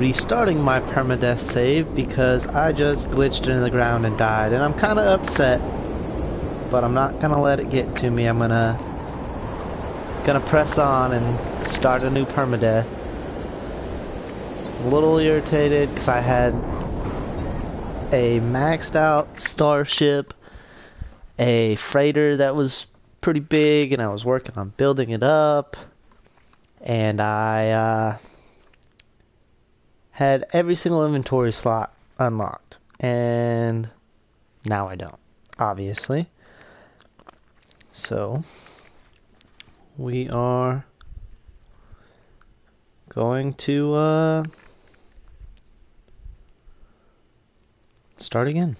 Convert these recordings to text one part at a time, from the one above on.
Restarting my permadeath save because I just glitched into the ground and died, and I'm kind of upset, but I'm not gonna let it get to me. I'm gonna press on and start a new permadeath. A little irritated because I had a maxed out starship, a freighter that was pretty big, and I was working on building it up, and I had every single inventory slot unlocked, and now I don't, obviously. So we are going to start again,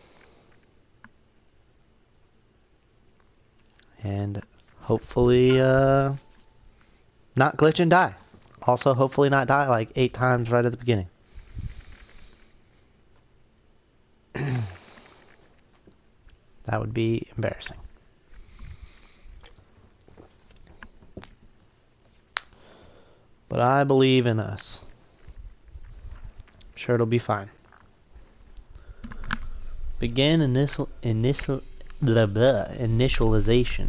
and hopefully not glitch and die. Also, hopefully not die like 8 times right at the beginning. That would be embarrassing. But I believe in us. I'm sure it'll be fine. Begin initialization.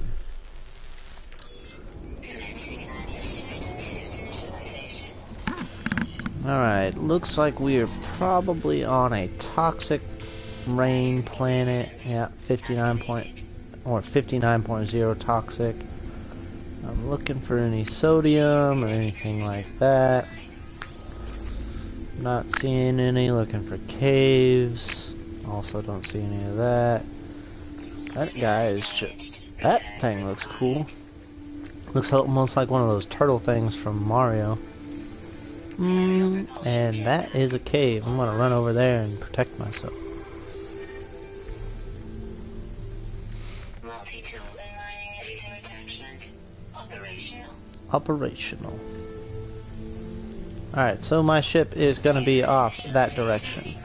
Alright, looks like we are probably on a toxic rain planet. Yeah, 59.0 toxic. I'm looking for any sodium or anything like that. Not seeing any. Looking for caves. Also don't see any of that. That guy is just... That thing looks cool. Looks almost like one of those turtle things from Mario. And that is a cave. I'm gonna run over there and protect myself. Multi-tool and mining laser attachment operational. Alright, so my ship is gonna be off that direction.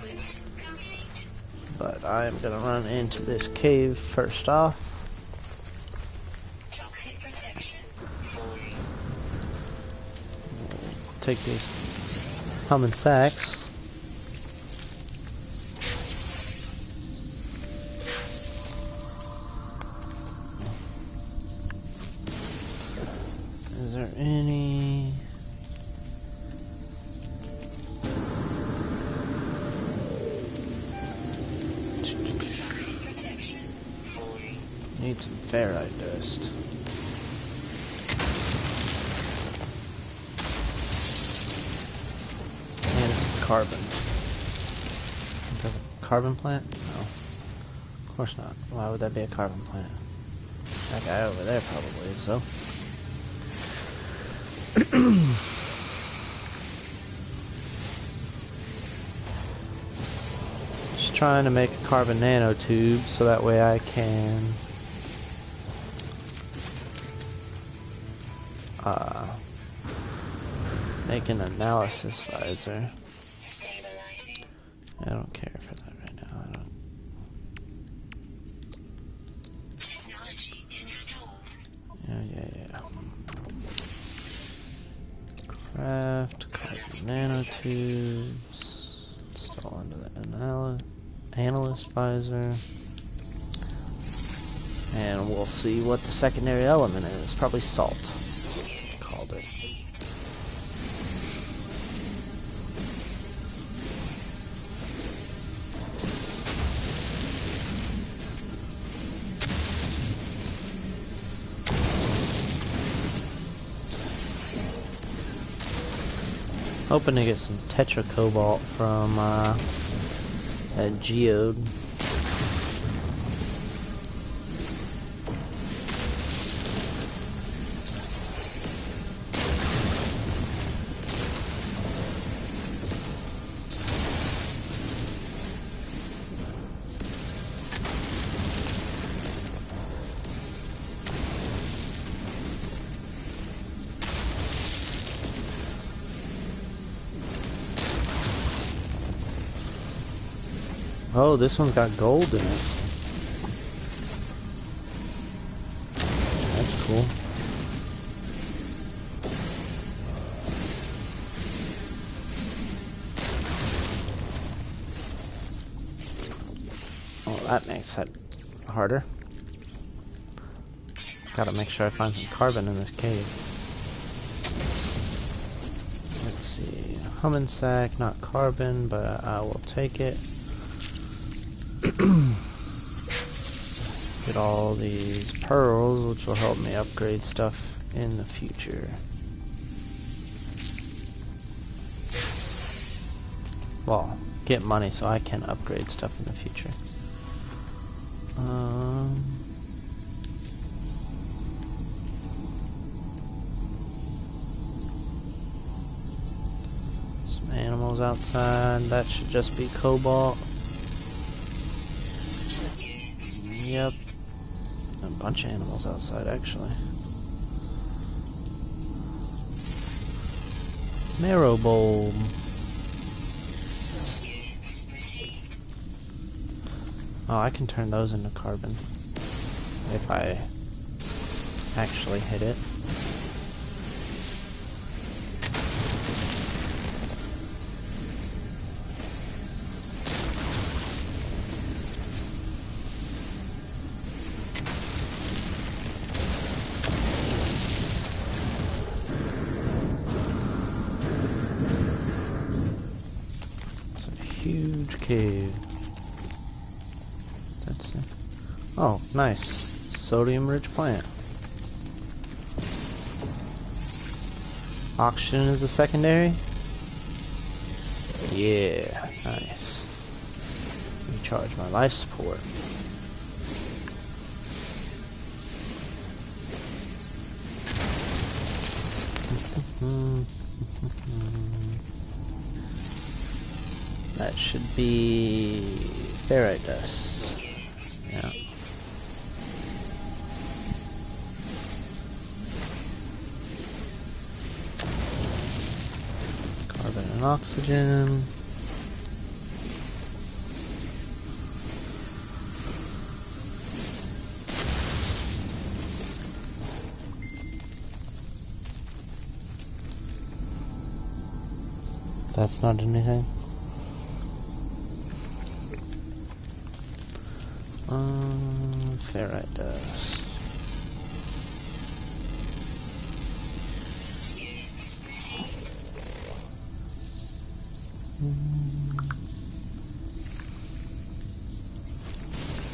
But I'm gonna run into this cave first off. Take these humming sacks. Is there any... Need some ferrite dust. And some carbon. Is that a carbon plant? No. Of course not. Why would that be a carbon plant? That guy over there probably is, so. Just trying to make a carbon nanotube so that way I can make an analysis visor. I don't care for that right now. I don't. Yeah. Craft carbon nanotubes. Install into the analyst visor. And we'll see what the secondary element is. Probably salt. Called it. Hoping to get some tetracobalt from a geode. Oh, this one's got gold in it. That's cool. that makes it harder. Gotta make sure I find some carbon in this cave. Let's see. Humming sack, not carbon, but I will take it. Get all these pearls, which will help me upgrade stuff in the future. Well, get money so I can upgrade stuff in the future. Some animals outside. That should just be cobalt. Yep. A bunch of animals outside, actually. Marrow bulb. Oh, I can turn those into carbon if I actually hit it. It's a huge cave. That's it. Oh, nice. Sodium-rich plant. Oxygen is a secondary? Yeah, nice. Recharge my life support. That should be ferrite dust. Yeah. Carbon and oxygen. That's not anything. Ferrite dust.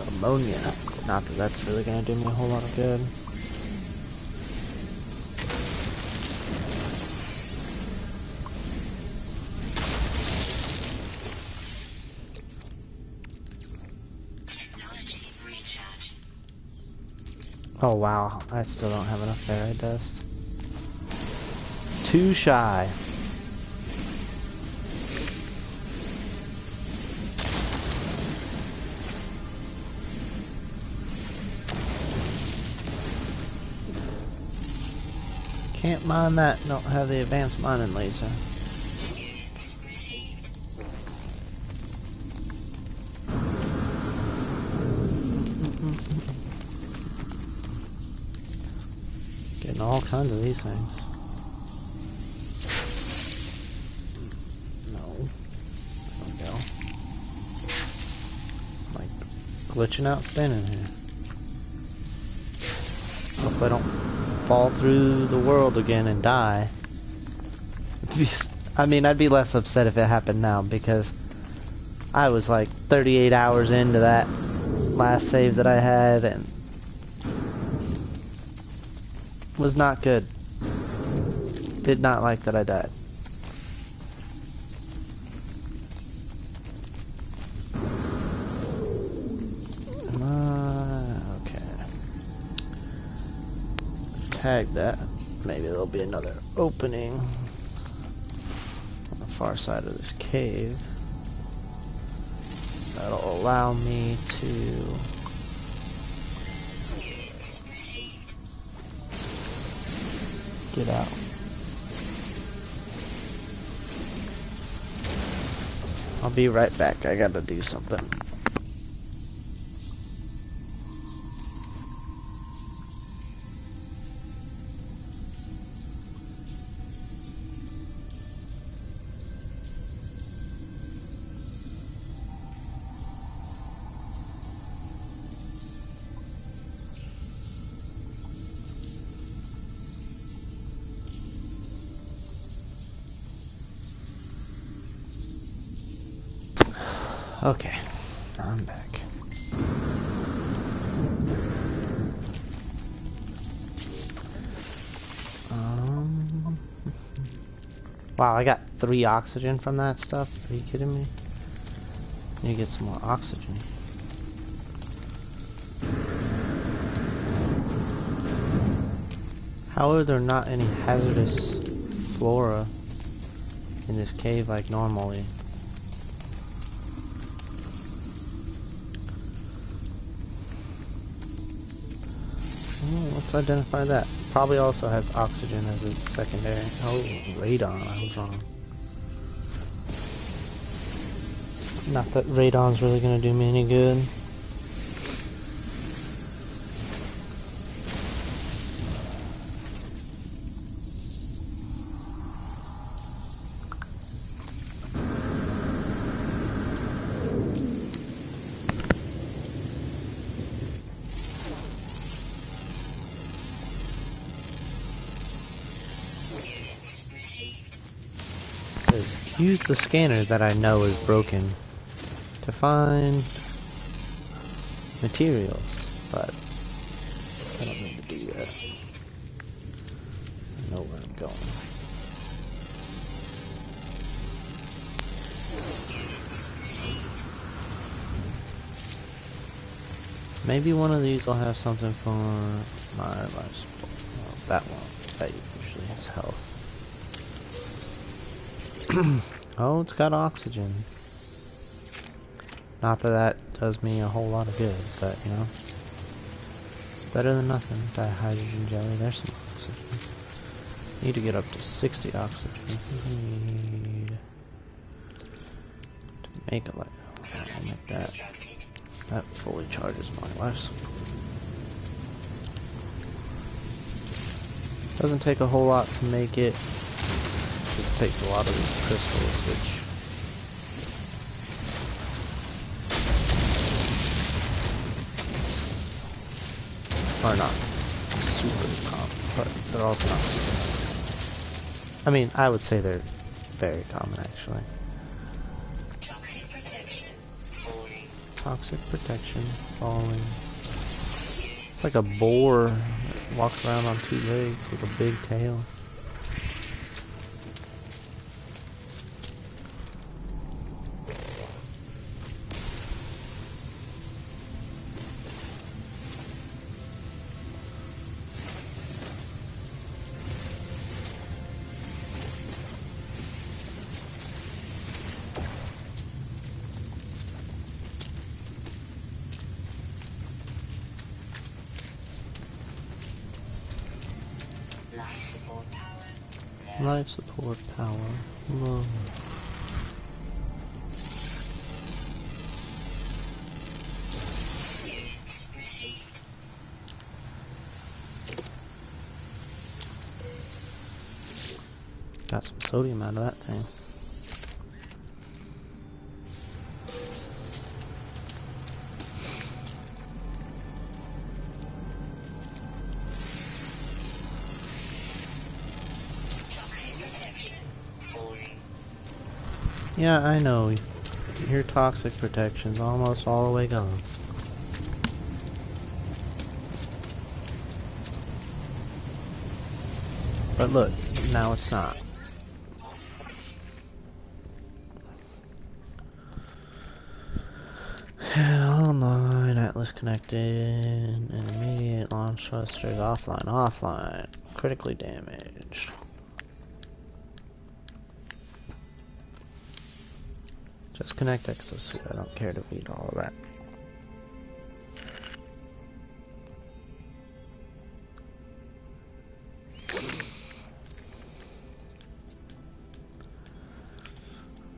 Ammonia. Not that that's really gonna do me a whole lot of good. Oh wow, I still don't have enough ferrite dust. Too shy. Can't mine that, don't have the advanced mining laser. Getting all kinds of these things. No. There we go. Like glitching out spinning here. Hope I don't fall through the world again and die. I mean, I'd be less upset if it happened now because I was like 38 hours into that last save that I had and was not good. Did not like that I died. Tag that. Maybe there'll be another opening on the far side of this cave. That'll allow me to get out. I'll be right back. I gotta do something. Okay, I'm back. Wow, I got 3 oxygen from that stuff. Are you kidding me? I need to get some more oxygen. How are there not any hazardous flora in this cave like normally? Oh, let's identify that. Probably also has oxygen as its secondary. Oh, radon, I was wrong. Not that radon's really gonna do me any good. Says, use the scanner that I know is broken to find materials, but I don't need to do that. I know where I'm going. Maybe one of these will have something for my life support. Well, that one. That usually has health. Oh, it's got oxygen. Not that that does me a whole lot of good, but you know, it's better than nothing. Dihydrogen jelly, there's some oxygen. Need to get up to 60 oxygen. Need to make a light. I'll make that. That fully charges my life support. Doesn't take a whole lot to make it. It takes a lot of these crystals, which are not super common, but they're also not super common. I mean, I would say they're very common, actually. Toxic protection. Falling. Toxic protection, falling. It's like a boar that walks around on 2 legs with a big tail. Life support power. Whoa. Got some sodium out of that thing. Yeah, I know. Your toxic protection's almost all the way gone. But look, now it's not. Online, Atlas connected, and immediate launch thrusters offline, critically damaged. Just connect exosuit, I don't care to read all of that.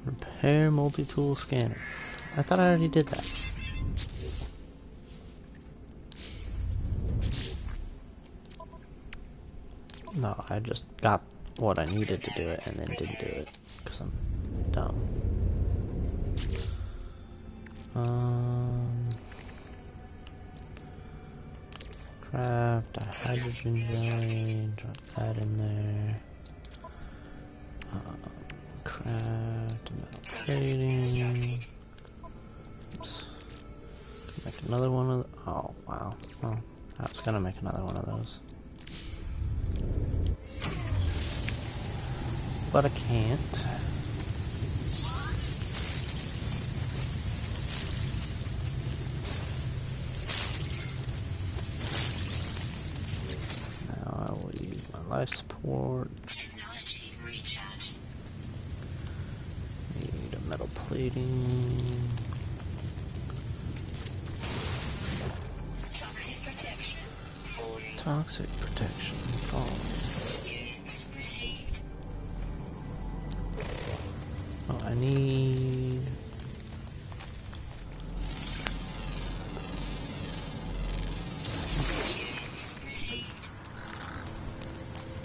Repair multi-tool scanner. I thought I already did that. No, I just got what I needed to do it and then didn't do it because I'm dumb. Craft a hydrogen jelly, drop that in there. Craft metal plating. Make another one of. Oh wow. Well, I was gonna make another one of those, but I can't. Now I will use my life support. Technology recharge. Need a metal plating. Toxic protection. Falling. Toxic protection. Oh. Units received. Oh, I need.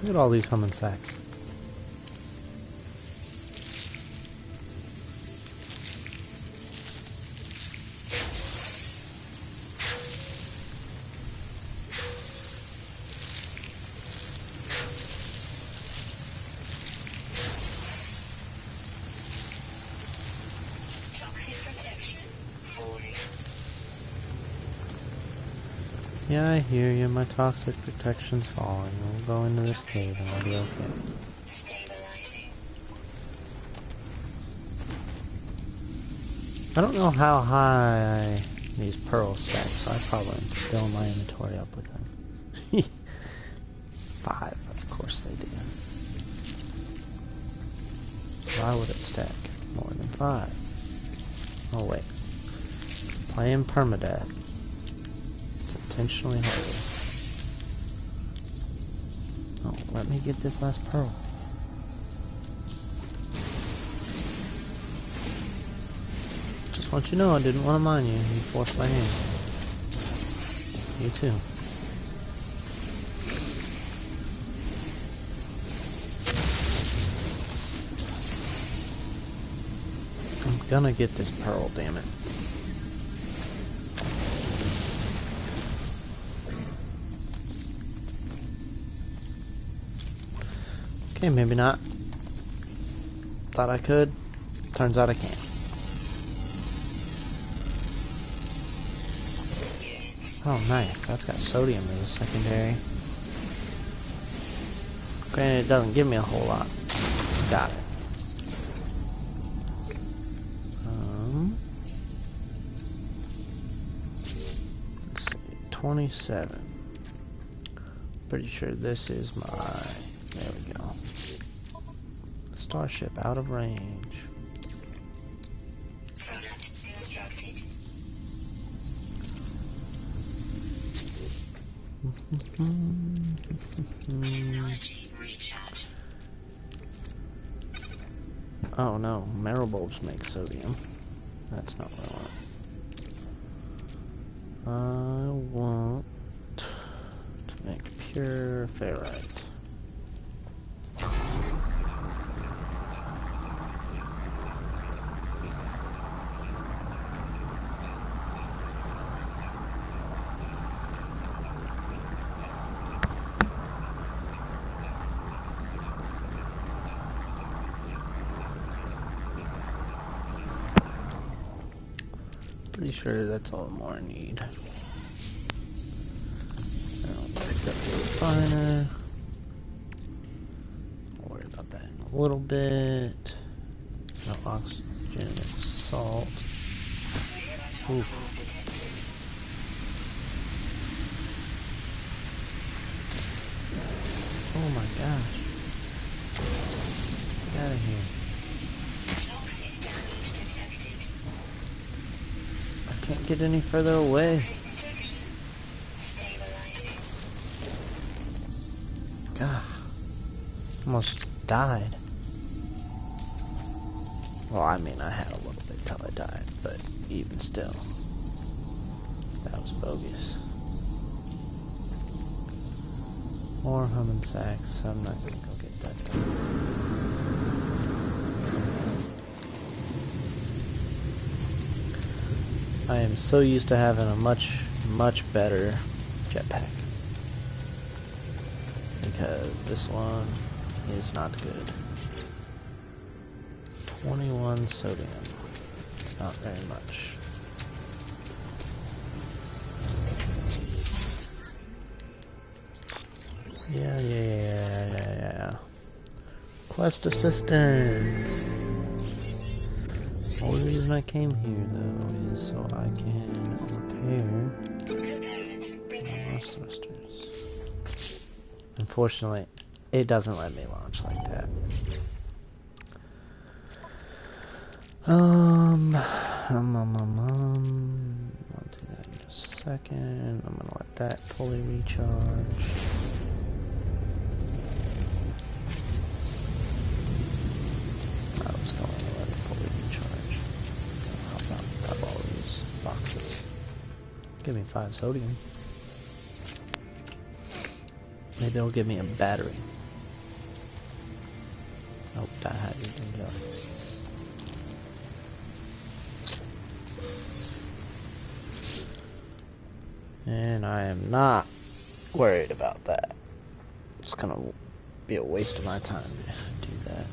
Look at all these humming sacks. Toxic protection. Falling. Yeah, I hear you. My toxic protection's falling. We'll go into this cave and I'll be okay. Stabilizing. I don't know how high these pearls stack, so I probably am filling my inventory up with them. 5, of course they do. Why would it stack more than 5? Oh wait. Playing permadeath. It's intentionally harder. Oh, let me get this last pearl. Just want you to know I didn't want to mine you. You forced my hand. You too. I'm gonna get this pearl, damn it. Okay, maybe not. Thought I could. Turns out I can't. Oh, nice. That's got sodium as a secondary. Granted, it doesn't give me a whole lot. Got it. Let's see. 27. Pretty sure this is my... There we go. Starship out of range. Product constructed. Technology recharge. Oh no, marrow bulbs make sodium. That's not what I want. I want to make pure ferrite. Pretty sure that's all more I need. I'll pick up the refiner. I'll worry about that in a little bit. No oxygen and salt. Ooh. Oh my gosh. Get out of here. Toxic damage detected. I can't get any further away. Protection. Stabilizing. God. Almost died. Well, I mean, I had a little bit till I died, but even still. That was bogus. More humming sacks. I'm not gonna go get that done. I am so used to having a much better jetpack. Because this one is not good. 21 sodium. It's not very much. Yeah. Quest assistance. The only reason I came here, though, is so I can repair more thrusters. Unfortunately, it doesn't let me launch like that. I'll do that in a second. I'm gonna let that fully recharge. I was going to let it fully recharge. Hop out and grab all these boxes. Give me 5 sodium. Maybe it'll give me a battery. Oh, dihydrogen gel. And I am not worried about that. It's gonna be a waste of my time to do that.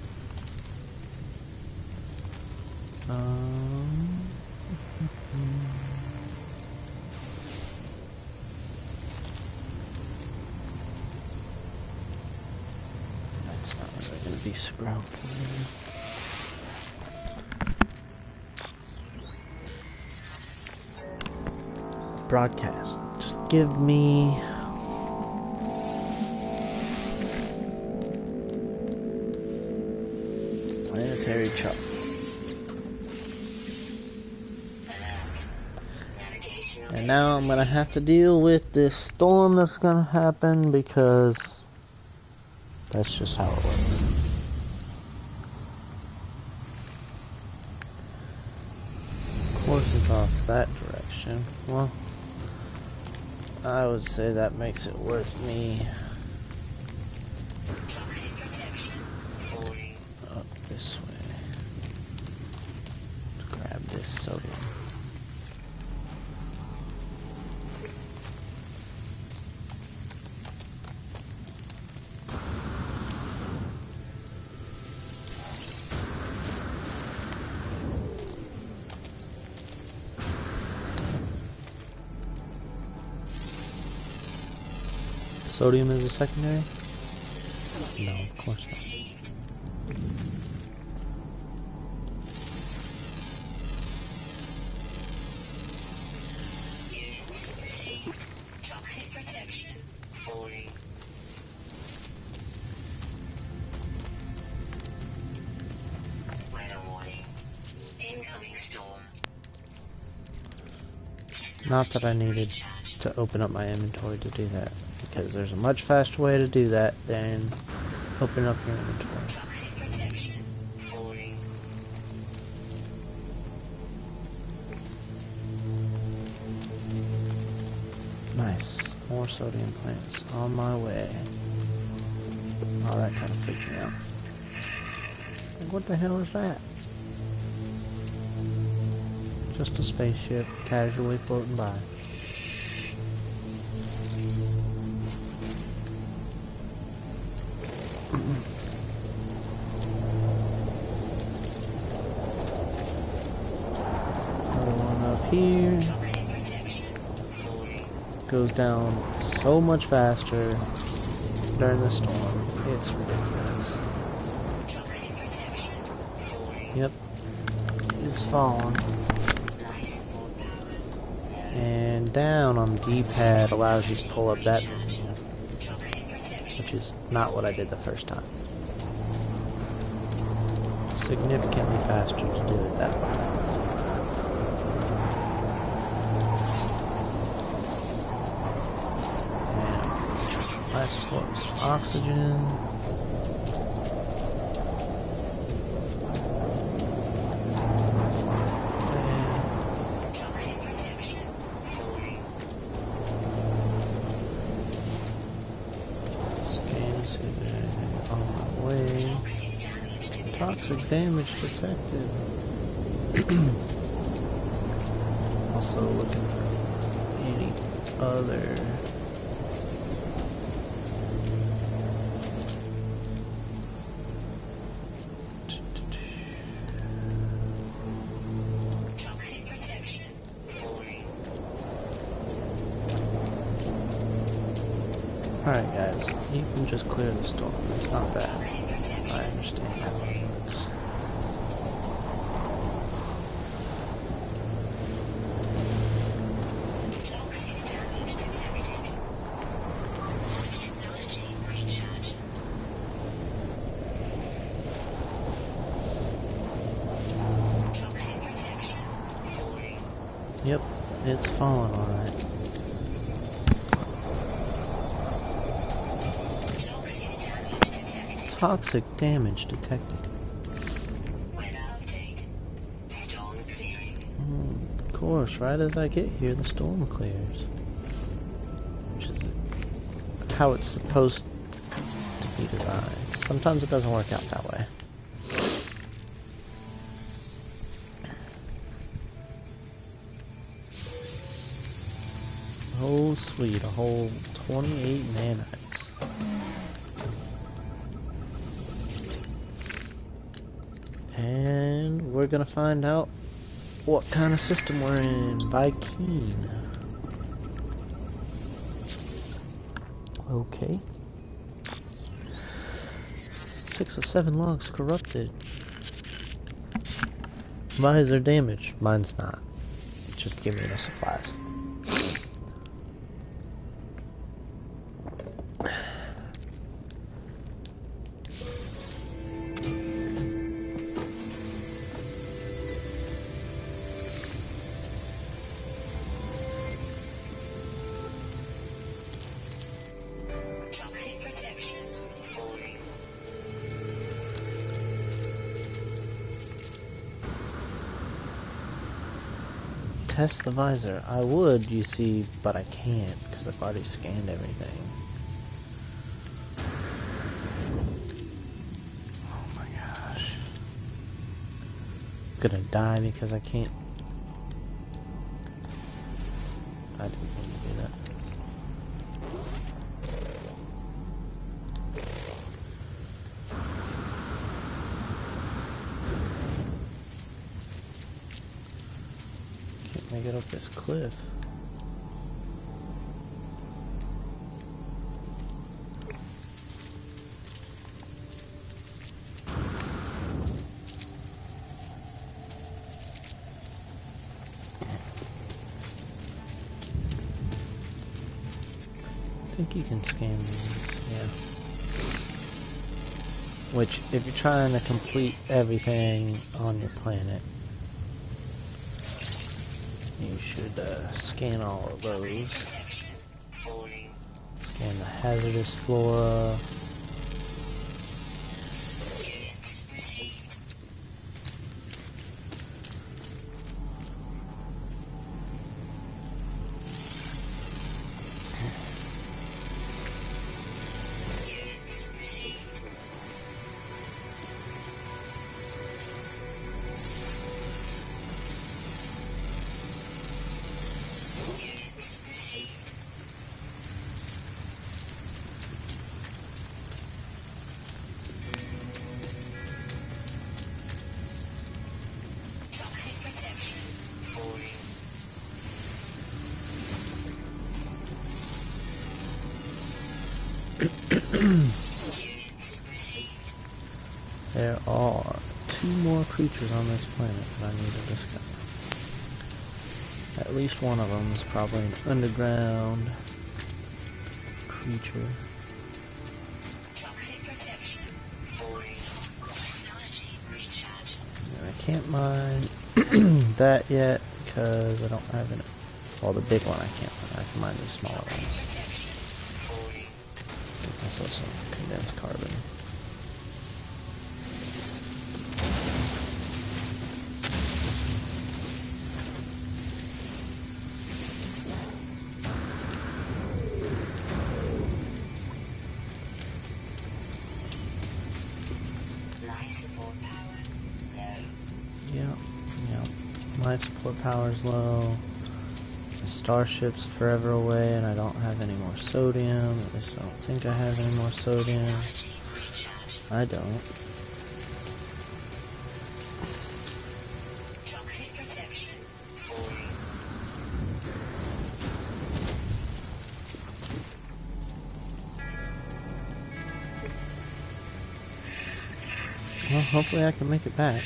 That's not really gonna be super helpful. Broadcast. Just give me planetary chart. And now I'm gonna have to deal with this storm that's gonna happen because that's just how it works. Course is off that direction. Well, I would say that makes it worth me up this way to grab this sodium. Sodium is a secondary? No, of course not. Toxic protection falling. Weather warning. Incoming storm. Not that I needed to open up my inventory to do that, because there's a much faster way to do that than open up your inventory. Toxic protection falling. Nice. More sodium plants on my way. Oh, that kind of freaked me out. Like, what the hell is that? Just a spaceship casually floating by. Another one up here. Goes down so much faster during the storm. It's ridiculous. Yep. It's falling. And down on the D-pad allows you to pull up that menu, which is not what I did the first time. Significantly faster to do it that way. Life support, some oxygen. Scan, see if there's anything on my way. Toxic damage detected. Also looking for any other Alright guys, you can just clear the storm. It's not bad. Toxic protection. I understand how it works. Toxic damage detected. Technology recharge. Toxic protection falling. Yep, it's fallen alright. Toxic damage detected. Toxic damage detected. Weather update. Storm clearing. Of course, right as I get here, the storm clears. Which is how it's supposed to be designed. Sometimes it doesn't work out that way. Oh sweet, a whole 28 nanites. And we're gonna find out what kind of system we're in by Keen. Okay. 6 of 7 logs corrupted. Visor damaged. Mine's not. Just give me the supplies. Toxic protection falling. Test the visor. I would, you see, but I can't because I've already scanned everything. Oh my gosh. I'm gonna die because I can't. I didn't mean to do that. Can't make it up this cliff. I think you can scan these, yeah. Which, if you're trying to complete everything on your planet, you should scan all of those. Protection falling. Scan the hazardous flora. Units received. Units received. Units received. Toxic protection falling. Units received. There are 2 more creatures on this planet that I need to discover. At least one of them is probably an underground creature. Toxic protection falling. Technology recharge. And I can't mine that yet because I don't have it. Well, the big one I can't mine. I can mine these smaller Toxic ones. protection falling. Get myself some condensed carbon. Life support power low. Yep. Life support power's low. The starship's forever away and I don't have any more sodium. At least I don't think I have any more sodium. Technology recharge. I don't. Toxic protection falling. Well, hopefully I can make it back.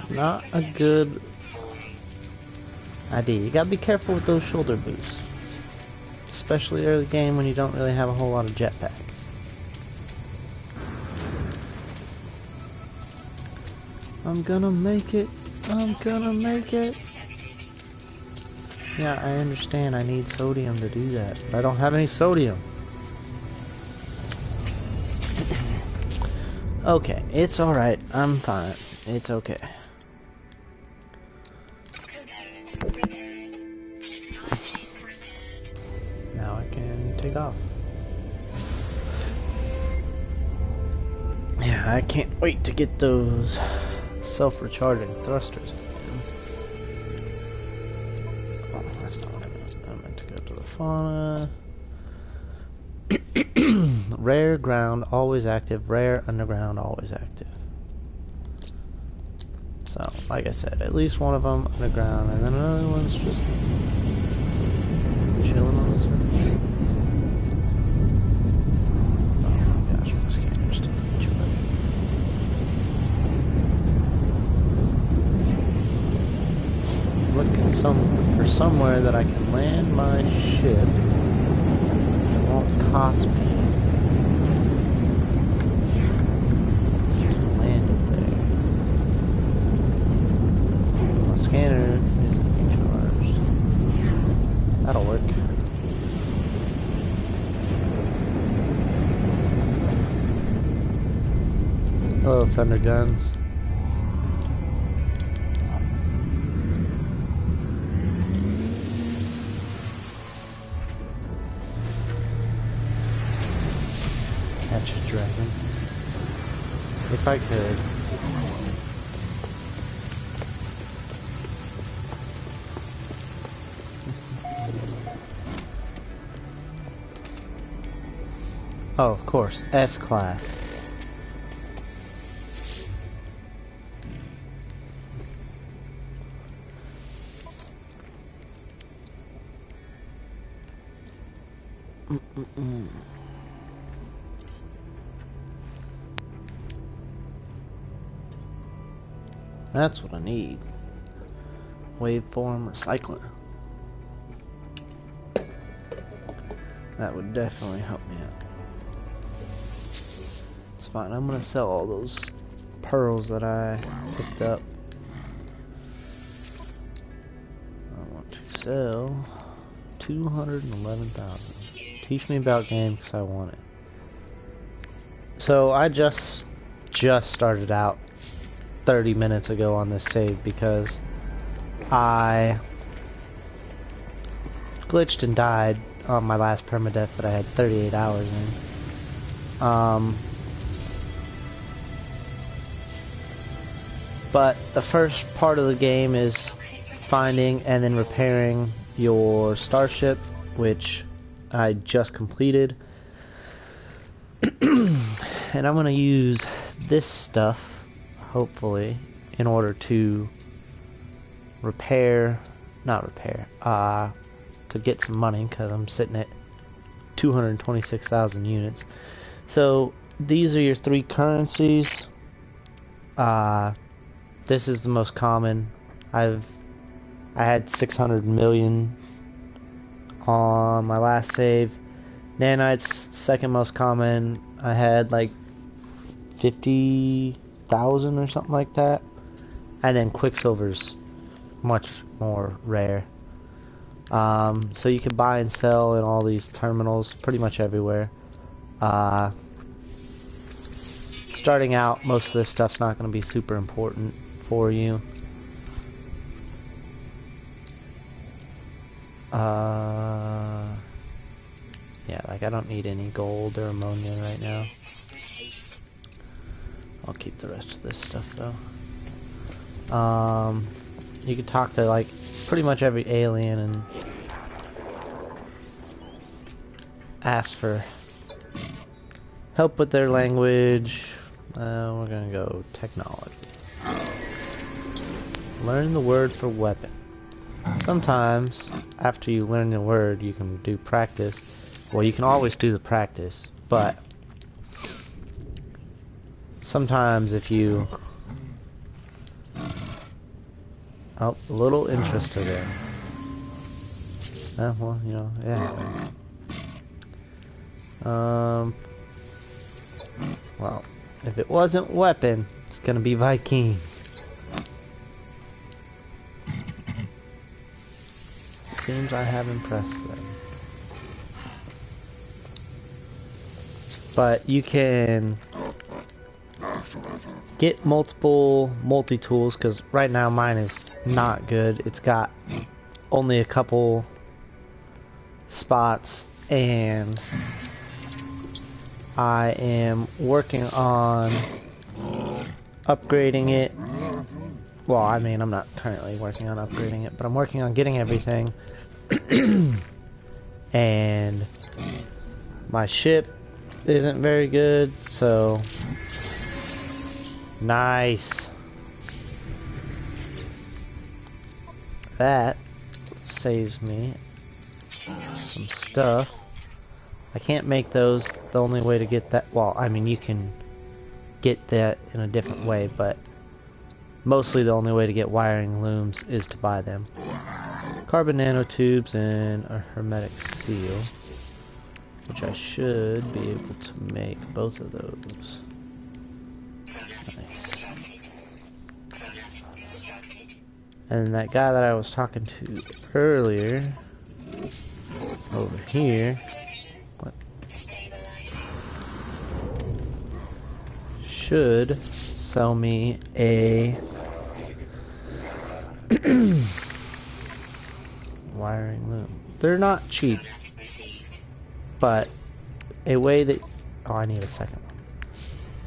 Not a good idea. You gotta be careful with those shoulder boosts. Especially early game when you don't really have a whole lot of jetpack. I'm gonna make it. I'm gonna make it. Yeah, I understand I need sodium to do that, but I don't have any sodium. Okay, it's alright. I'm fine. It's okay. Now I can take off. Yeah, I can't wait to get those self-recharging thrusters. Oh, that's not what I meant. I meant to go to the fauna. Rare ground, always active. Rare underground, always active. So, like I said, at least one of them underground, and then another one's just chilling on the surface. Oh my gosh, my scanner's taking each other. Looking for somewhere that I can land my ship. It won't cost me anything to land it there. My scanner isn't charged. That'll work. Hello, Thunder Guns. Catch a dragon. If I could. Oh, of course, S-Class. That's what I need. Waveform recycler. That would definitely help me out. It's fine. I'm gonna sell all those pearls that I picked up. I want to sell 211,000. Teach me about game because I want it. So I just started out 30 minutes ago on this save because I glitched and died on my last permadeath that I had 38 hours in. But the first part of the game is finding and then repairing your starship, which I just completed. And I'm gonna use this stuff, hopefully, in order to to get some money, because I'm sitting at 226,000 units. So these are your three currencies. This is the most common. I had 600 million on my last save. Nanite's second most common. I had like 50,000 or something like that. And then Quicksilver's much more rare. So you can buy and sell in all these terminals pretty much everywhere. Starting out, most of this stuff's not going to be super important for you. Yeah, like I don't need any gold or ammonia right now. I'll keep the rest of this stuff though. You can talk to like pretty much every alien and ask for help with their language. We're gonna go technology. Learn the word for weapon. sometimes after you learn the word you can do practice. Well, you can always do the practice, but sometimes if you... Oh, a little interested in. Well, you know, it happens. Well, if it wasn't weapon, it's gonna be Viking. Seems I have impressed them. But you can get multiple multi-tools, because right now mine is not good. It's got only a couple spots, and I am working on upgrading it. Well, I mean, I'm not currently working on upgrading it, but I'm working on getting everything. And my ship isn't very good, so nice. That saves me some stuff. I can't make those. The only way to get that, well, I mean, you can get that in a different way, but mostly the only way to get wiring looms is to buy them. Carbon nanotubes and a hermetic seal, which I should be able to make both of those. Nice. And that guy that I was talking to earlier, over here, what? Should sell me a wiring loom. They're not cheap, but a way that... Oh, I need a second one.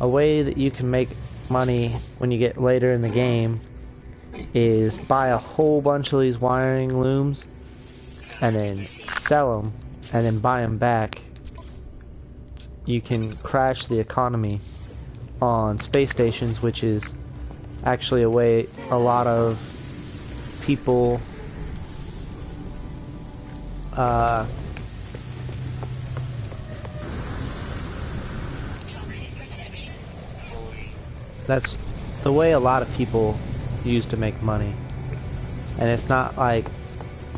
A way that you can make money when you get later in the game is buy a whole bunch of these wiring looms and then sell them and then buy them back. You can crash the economy on space stations, which is actually a way a lot of people that's the way a lot of people use to make money. And it's not like,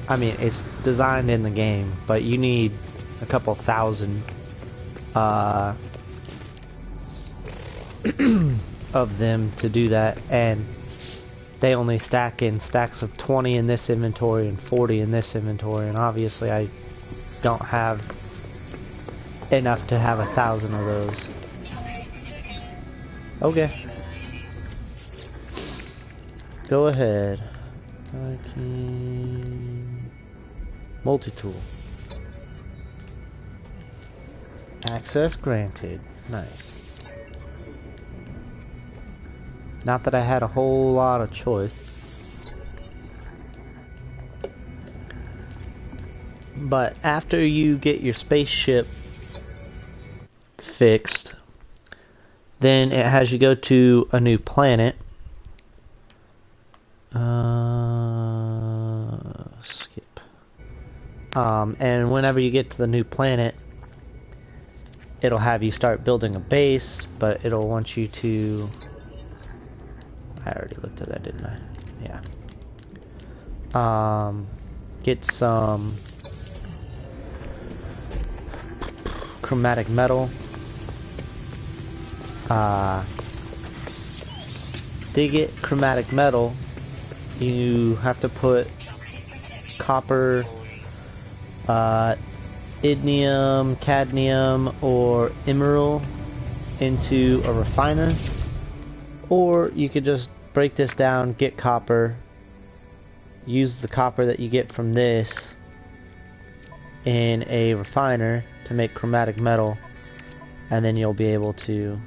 I mean, it's designed in the game, but you need a couple thousand of them to do that, and they only stack in stacks of 20 in this inventory and 40 in this inventory, and obviously I don't have enough to have 1,000 of those. Okay. Go ahead. Multi-tool. Access granted. Nice. Not that I had a whole lot of choice. But after you get your spaceship fixed, then it has you go to a new planet. Skip. And whenever you get to the new planet, it'll have you start building a base, but it'll want you to... I already looked at that, didn't I? Yeah. Get some chromatic metal. To get chromatic metal, you have to put copper, ignium, cadmium, or emerald into a refiner. Or you could just break this down, get copper, use the copper that you get from this in a refiner to make chromatic metal, and then you'll be able to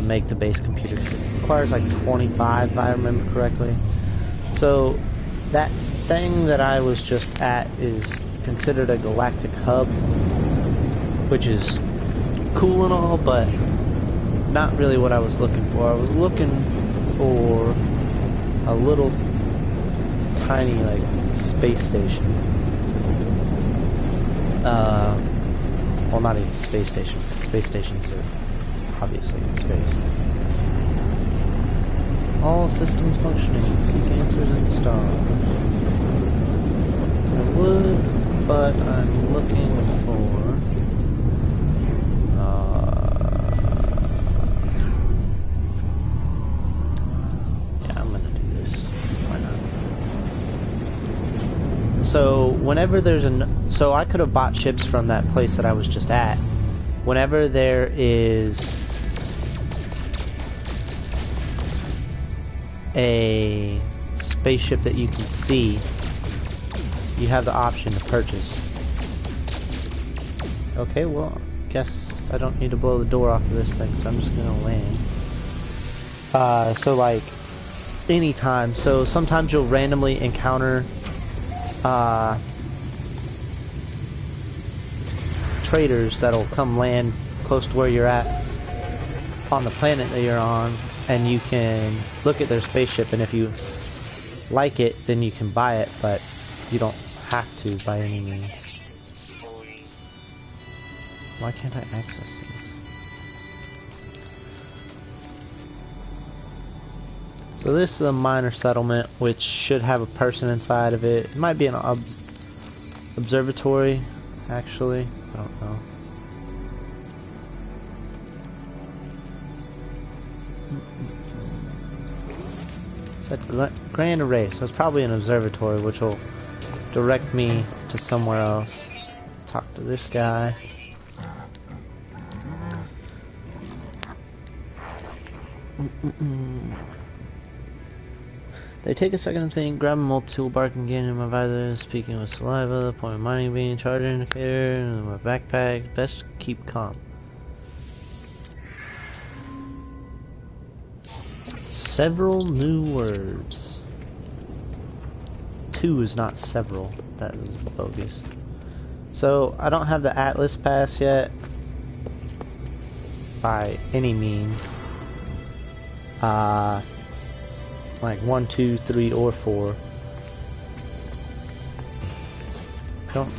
make the base computer, because it requires like 25 if I remember correctly. So that thing that I was just at is considered a galactic hub, which is cool and all, but not really what I was looking for. I was looking for a little tiny, like, space station. Well, not even space station. Space stations are obviously in space. All systems functioning. Seek answers in the star. I would, but I'm looking for... yeah, I'm gonna do this. Why not? So, whenever there's so I could have bought ships from that place that I was just at. Whenever there is a spaceship that you can see, you have the option to purchase. Okay, well, guess I don't need to blow the door off of this thing, so I'm just gonna land. So like, anytime, so sometimes you'll randomly encounter traders that'll come land close to where you're at on the planet that you're on, and you can look at their spaceship, and if you like it, then you can buy it, but you don't have to by any means. Why can't I access these? So this is a minor settlement, which should have a person inside of it. It might be an observatory, actually. I don't know. It said Grand Array, so it's probably an observatory, which will direct me to somewhere else. Talk to this guy. They take a second to think, grab a multi-tool, barking, gain in my visor, speaking with saliva, point of mining beam, charger indicator, and my backpack. Best keep calm. Several new words. 2 is not several. That is bogus. So, I don't have the Atlas pass yet. By any means. Like 1, 2, 3, or 4. Don't.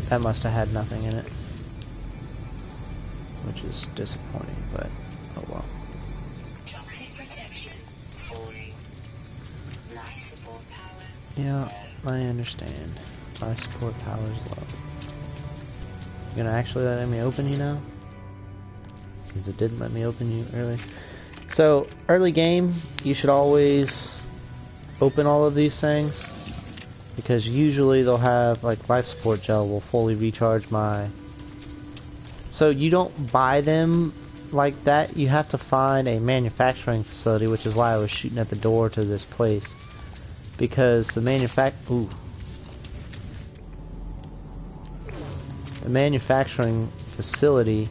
That must have had nothing in it, which is disappointing. But oh well. Toxic protection falling. Life support power. Yeah, I understand. Life support power is low. You gonna actually let me open you now? Since it didn't let me open you early. So, early game, you should always open all of these things, because usually they'll have, like, life support gel will fully recharge my... So you don't buy them like that, you have to find a manufacturing facility, which is why I was shooting at the door to this place. Because the the manufacturing facility,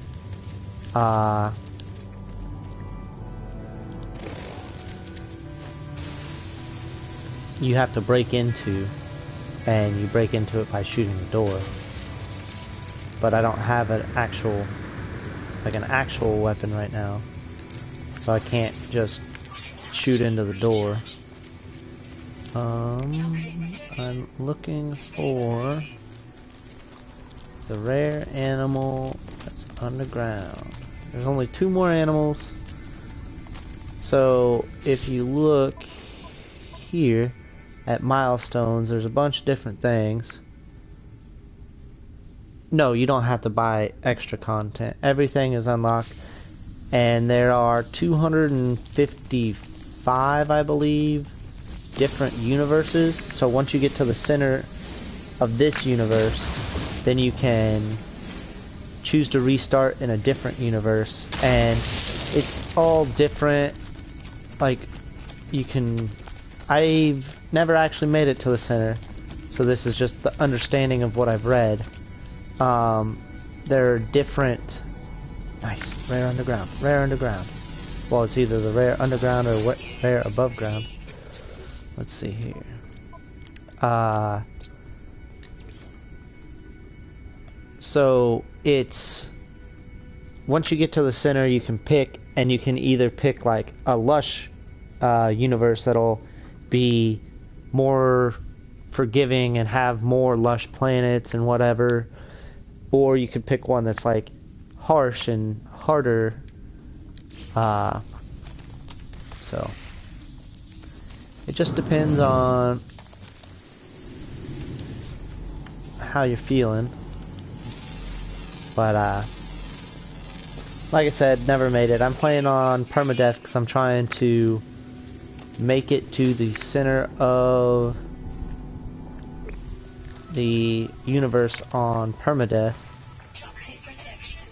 you have to break into, and you break into it by shooting the door. But I don't have an actual weapon right now, so I can't just shoot into the door. I'm looking for the rare animal that's underground. There's only 2 more animals. So if you look here at milestones, there's a bunch of different things. No, you don't have to buy extra content. Everything is unlocked, and there are 255, I believe, different universes. So once you get to the center of this universe, then you can choose to restart in a different universe, and it's all different. Like, you can... I've never actually made it to the center, so this is just the understanding of what I've read. There are different... Nice. Rare underground. Rare underground. Well, it's either the rare underground or rare above ground. Let's see here. So it's, once you get to the center, you can pick, and you can either pick like a lush universe that'll be more forgiving and have more lush planets and whatever, or you could pick one that's like harsh and harder. So it just depends on how you're feeling. But like I said, never made it. I'm playing on permadeath because I'm trying to make it to the center of the universe on permadeath.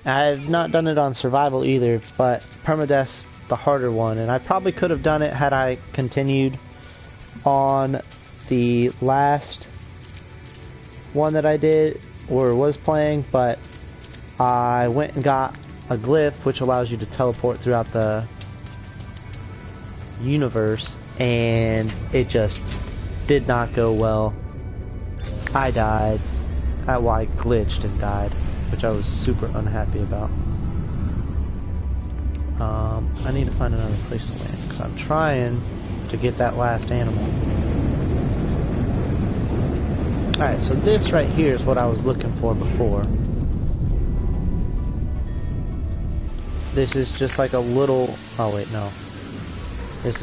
I've not done it on survival either, but permadeath's the harder one, and I probably could have done it had I continued on the last one that I did or was playing, but I went and got a glyph which allows you to teleport throughout the universe, and it just did not go well. I died. Well, I glitched and died, which I was super unhappy about. I need to find another place to land, because I'm trying to get that last animal. Alright, so this right here is what I was looking for before. This is just like a little... Oh wait, no. This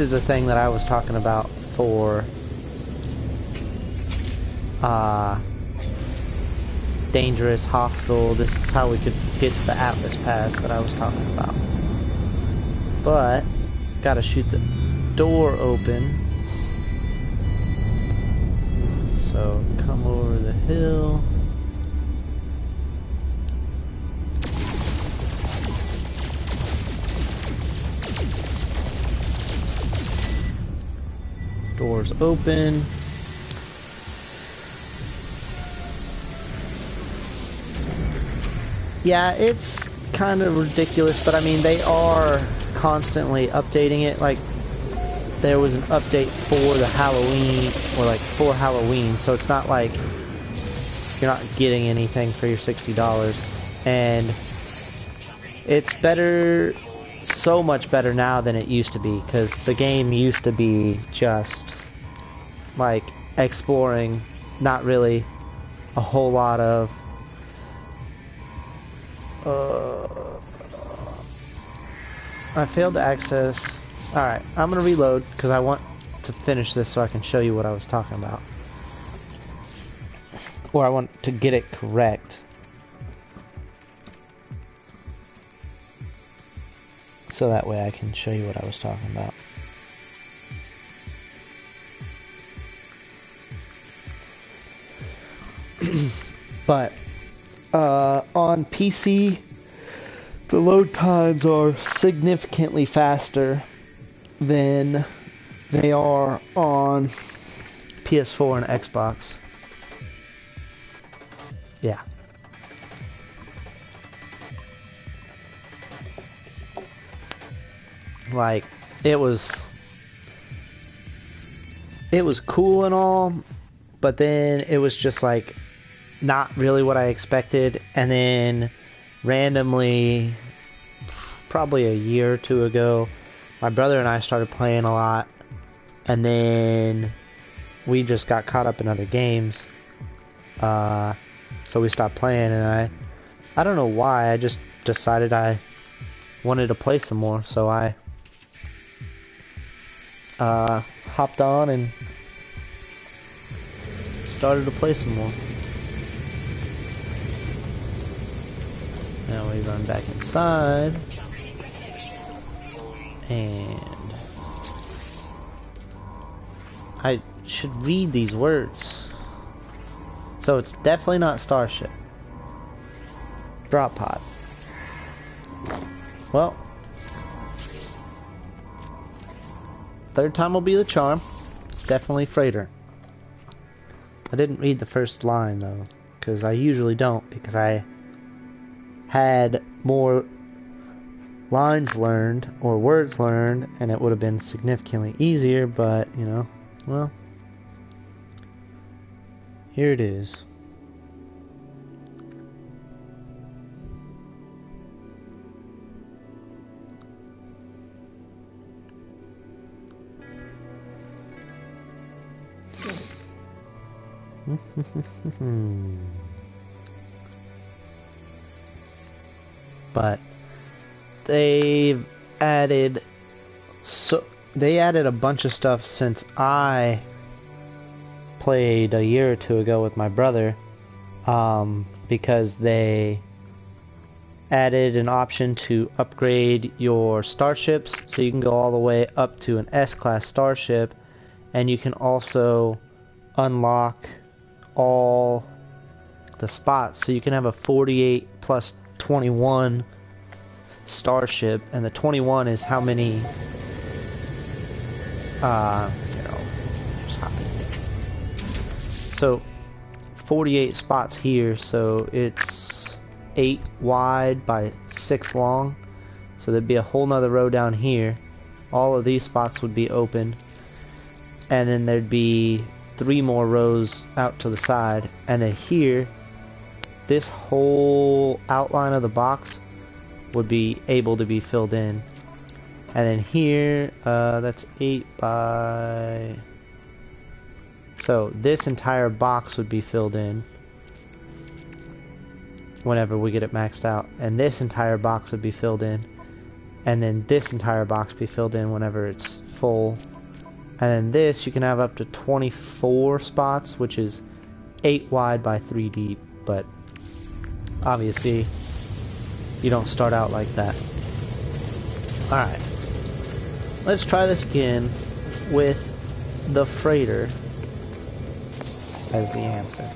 is a thing that I was talking about for... dangerous, hostile. This is how we could get the Atlas Pass that I was talking about. But gotta shoot the door open. So come over the hill. Doors open. Yeah, it's kind of ridiculous, but I mean, they are constantly updating it. Like, there was an update for the Halloween, or like for Halloween, so it's not like you're not getting anything for your $60. And it's better, so much better now than it used to be, because the game used to be just like exploring, not really a whole lot of I failed to access. Alright, I'm gonna reload because I want to finish this so I can show you what I was talking about. Or I want to get it correct. So that way I can show you what I was talking about. But on PC, the load times are significantly faster than they are on PS4 and Xbox. Yeah. Like, it was cool and all, but then it was just like not really what I expected. And then randomly, probably a year or two ago, my brother and I started playing a lot, and then we just got caught up in other games, so we stopped playing. And I don't know why, I just decided I wanted to play some more, so I hopped on and started to play some more. Now we run back inside, and I should read these words. So it's definitely not Starship. Drop pod. Well, third time will be the charm. It's definitely freighter. I didn't read the first line though, because I usually don't, because I had more lines learned or words learned, and it would have been significantly easier, but you know, well, here it is. But they've added a bunch of stuff since I played a year or two ago with my brother, because they added an option to upgrade your starships, so you can go all the way up to an S-class starship, and you can also unlock all the spots, so you can have a 48 plus 21 starship, and the 21 is how many, you know, so 48 spots here, so it's 8 wide by 6 long, so there'd be a whole nother row down here. All of these spots would be open, and then there'd be 3 more rows out to the side, and then here, this whole outline of the box would be able to be filled in. And then here, that's 8 by... So this entire box would be filled in whenever we get it maxed out. And this entire box would be filled in. And then this entire box be filled in whenever it's full. And then this, you can have up to 24 spots, which is 8 wide by 3 deep. But obviously, you don't start out like that. Alright. Let's try this again with the freighter as the answer.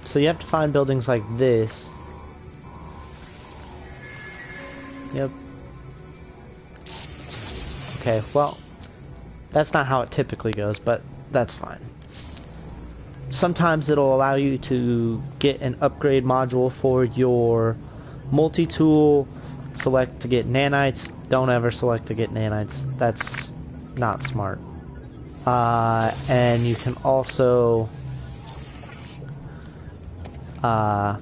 So you have to find buildings like this. Yep. Okay, well, that's not how it typically goes, but that's fine. Sometimes it'll allow you to get an upgrade module for your multi-tool. Select to get nanites. Don't ever select to get nanites. That's not smart. And you can also go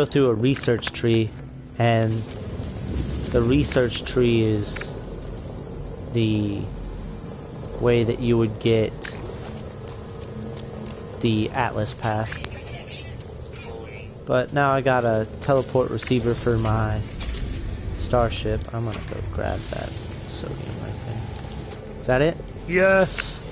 through a research tree, and the research tree is the way that you would get the Atlas pass. But now I got a teleport receiver for my starship. I'm gonna go grab that sodium right there. Is that it? Yes!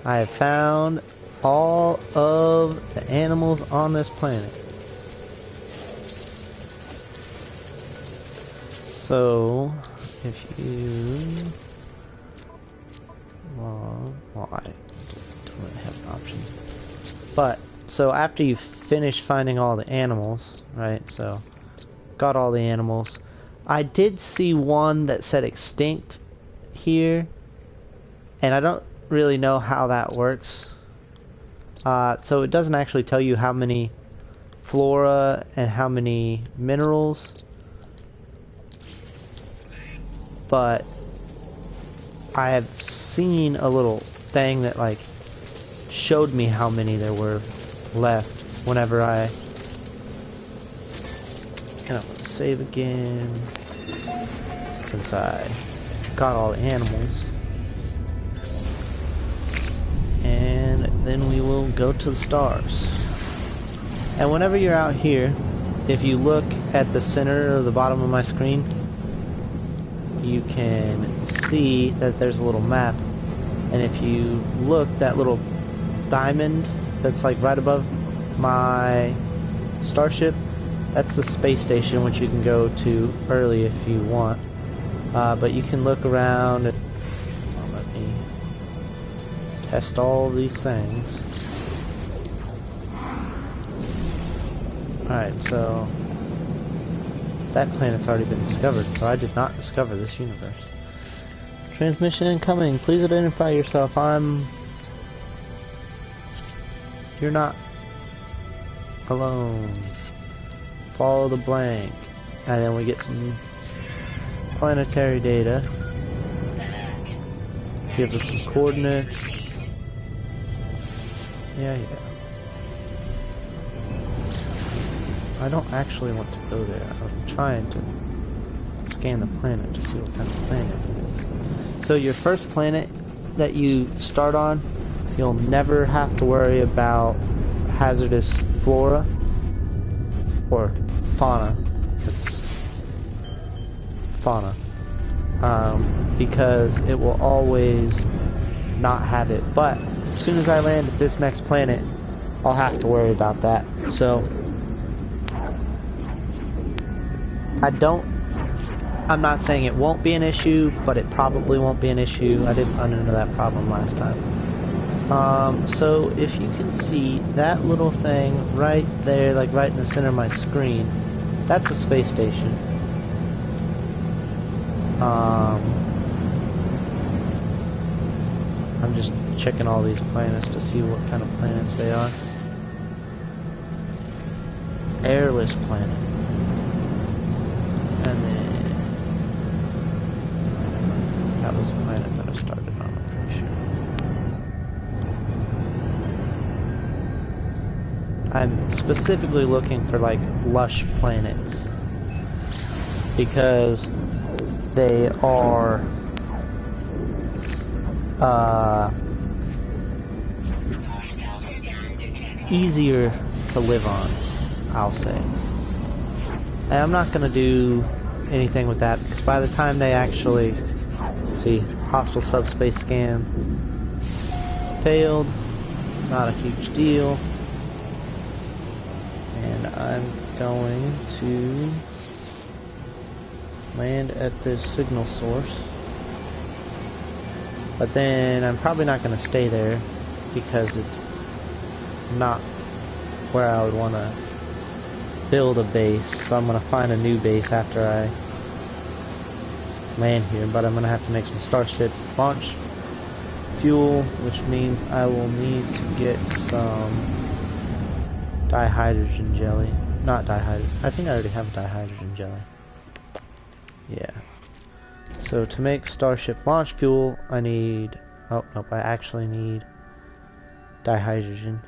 I have found all of the animals on this planet. So, if you... well, I don't really have an option. But, so after you finish finding all the animals, right, so, got all the animals. I did see one that said extinct here, and I don't really know how that works. So it doesn't actually tell you how many flora and how many minerals, but I have seen a little thing that like showed me how many there were left whenever I save again, since I got all the animals. And then we will go to the stars. And whenever you're out here, if you look at the center or the bottom of my screen, you can see that there's a little map. And if you look, that little diamond that's like right above my starship, that's the space station, which you can go to early if you want. But you can look around and let me test all these things. Alright, so that planet's already been discovered, so I did not discover this universe. Transmission incoming. Please identify yourself. You're not alone. Follow the blank. And then we get some planetary data. Gives us some coordinates. Yeah. I don't actually want to go there. I'm trying to scan the planet to see what kind of planet it is. So your first planet that you start on, you'll never have to worry about hazardous flora or fauna. It's fauna. Because it will always not have it. But as soon as I land at this next planet, I'll have to worry about that. So I'm not saying it won't be an issue, but it probably won't be an issue. I didn't run into that problem last time. So if you can see that little thing right there, like right in the center of my screen, that's a space station. I'm just checking all these planets to see what kind of planets they are. Airless planet. And then that was the planet that I started on, I'm pretty sure. I'm specifically looking for like lush planets because they are easier to live on, I'll say. And I'm not going to do anything with that because by the time they actually see hostile subspace scan failed, not a huge deal. And I'm going to land at this signal source, but then I'm probably not going to stay there because it's not where I would want to build a base, so I'm going to find a new base after I land here. But I'm going to have to make some starship launch fuel, which means I will need to get some dihydrogen jelly. Not dihydrogen, I think I already have dihydrogen jelly. Yeah. So to make starship launch fuel, I need... oh, nope, I actually need dihydrogen.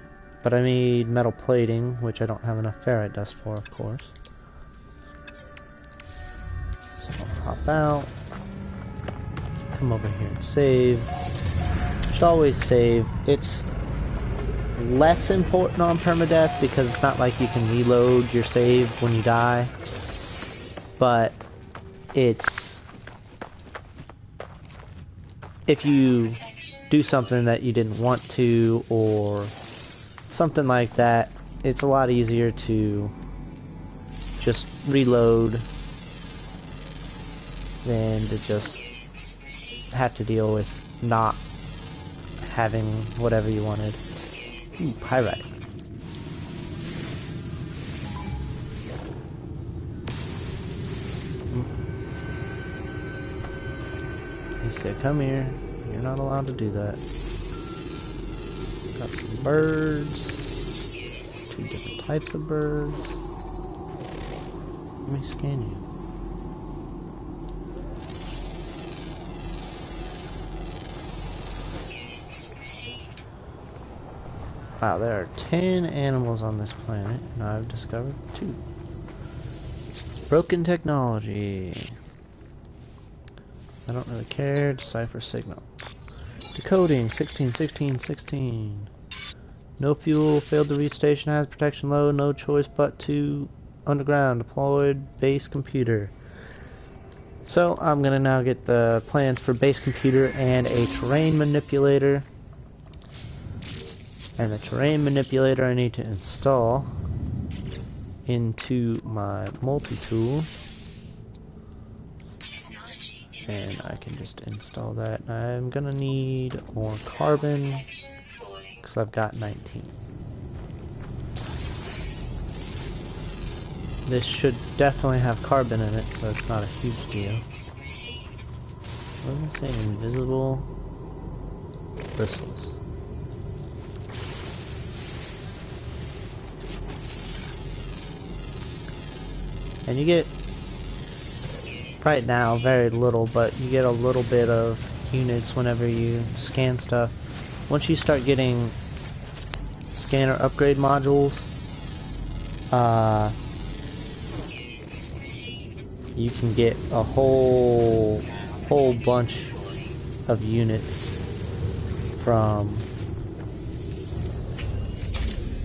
But I need metal plating, which I don't have enough ferrite dust for, of course. So I'll hop out. Come over here and save. Should always save. It's less important on permadeath because it's not like you can reload your save when you die. But it's... if you do something that you didn't want to, or something like that, it's a lot easier to just reload than to just have to deal with not having whatever you wanted. Ooh, pyrite. He said, come here. You're not allowed to do that. Got some birds. 2 different types of birds. Let me scan you. Wow, there are 10 animals on this planet, and I've discovered 2. Broken technology. I don't really care. Decipher signal. Decoding 16, 16, 16. No fuel. Failed to reach station. Has protection low. No choice but to underground. Deployed base computer. So I'm gonna now get the plans for base computer and a terrain manipulator. And the terrain manipulator I need to install into my multi-tool. And I can just install that. I'm gonna need more carbon because I've got 19. This should definitely have carbon in it, so it's not a huge deal. What am I saying? Invisible bristles. And you get, right now, very little, but you get a little bit of units whenever you scan stuff. Once you start getting scanner upgrade modules, you can get a whole bunch of units from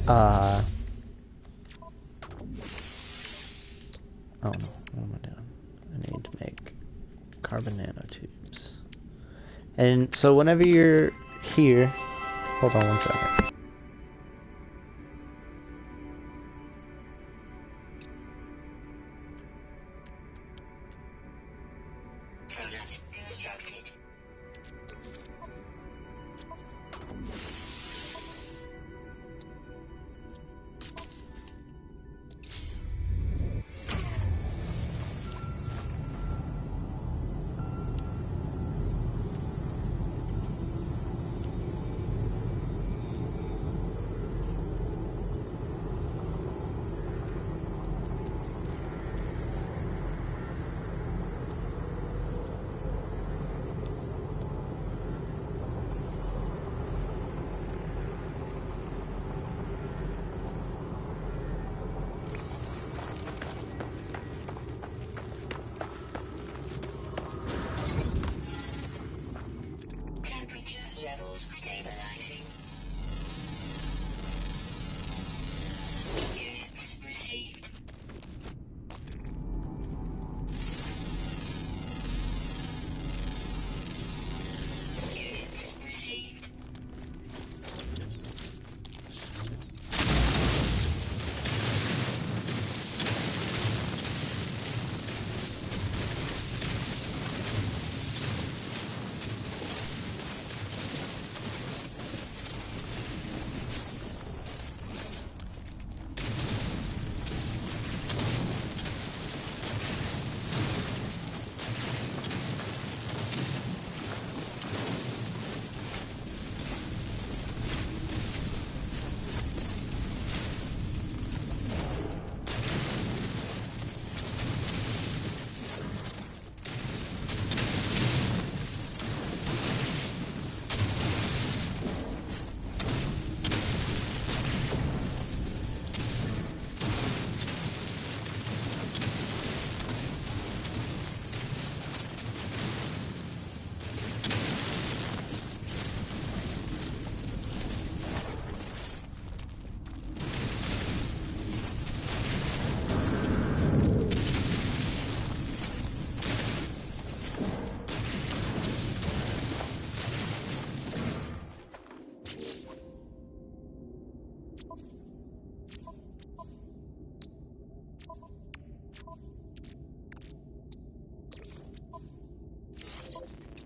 oh no, what am I doing? I need to make carbon nanotubes. And so whenever you're here, hold on one second. Product constructed. Temperature levels stabilizing. Units received. Units received.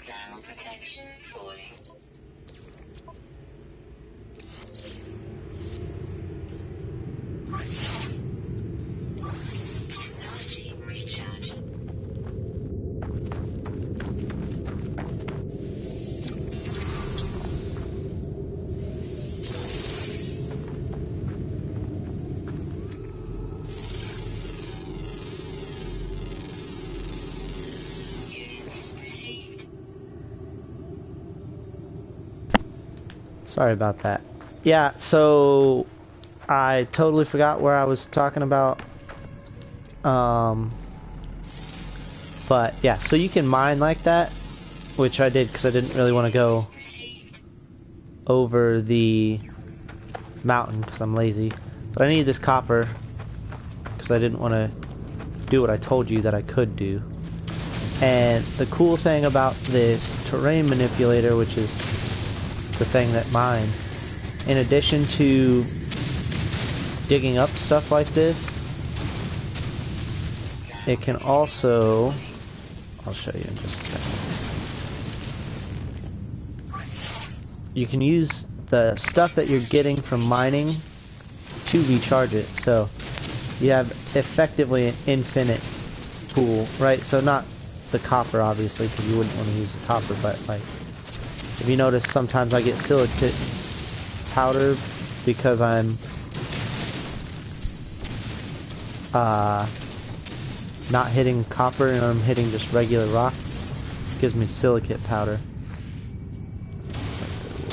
Thermal protection falling. Technology recharge. Units received. Sorry about that. Yeah, so I totally forgot where I was talking about. But yeah, so you can mine like that, which I did because I didn't really want to go over the mountain because I'm lazy. But I need this copper because I didn't want to do what I told you that I could do. And the cool thing about this terrain manipulator, which is the thing that mines, in addition to digging up stuff like this, it can also, I'll show you in just a second. You can use the stuff that you're getting from mining to recharge it. So you have effectively an infinite pool, right? So not the copper, obviously, because you wouldn't want to use the copper, but like, if you notice, sometimes I get silicate powder because I'm not hitting copper and I'm hitting just regular rock. It gives me silicate powder. A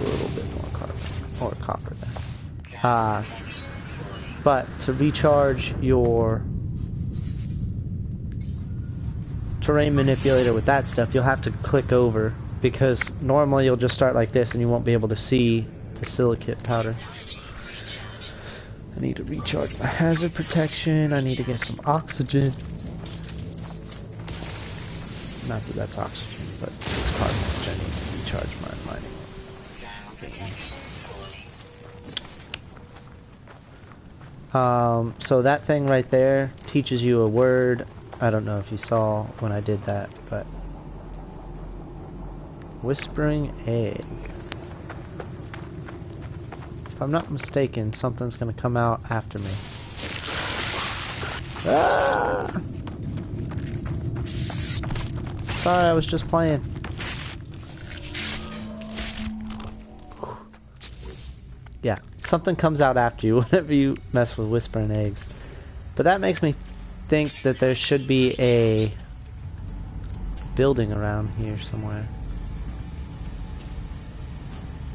little bit more carbon or copper there. But to recharge your terrain manipulator with that stuff, you'll have to click over, because normally you'll just start like this and you won't be able to see the silicate powder. I need to recharge my hazard protection. I need to get some oxygen. Not that that's oxygen, but it's carbon, which I need to recharge my mining. So that thing right there teaches you a word. I don't know if you saw when I did that, but whispering egg. If I'm not mistaken, something's gonna come out after me. Ah! Sorry, I was just playing. Yeah, something comes out after you whenever you mess with whispering eggs. But that makes me think that there should be a building around here somewhere.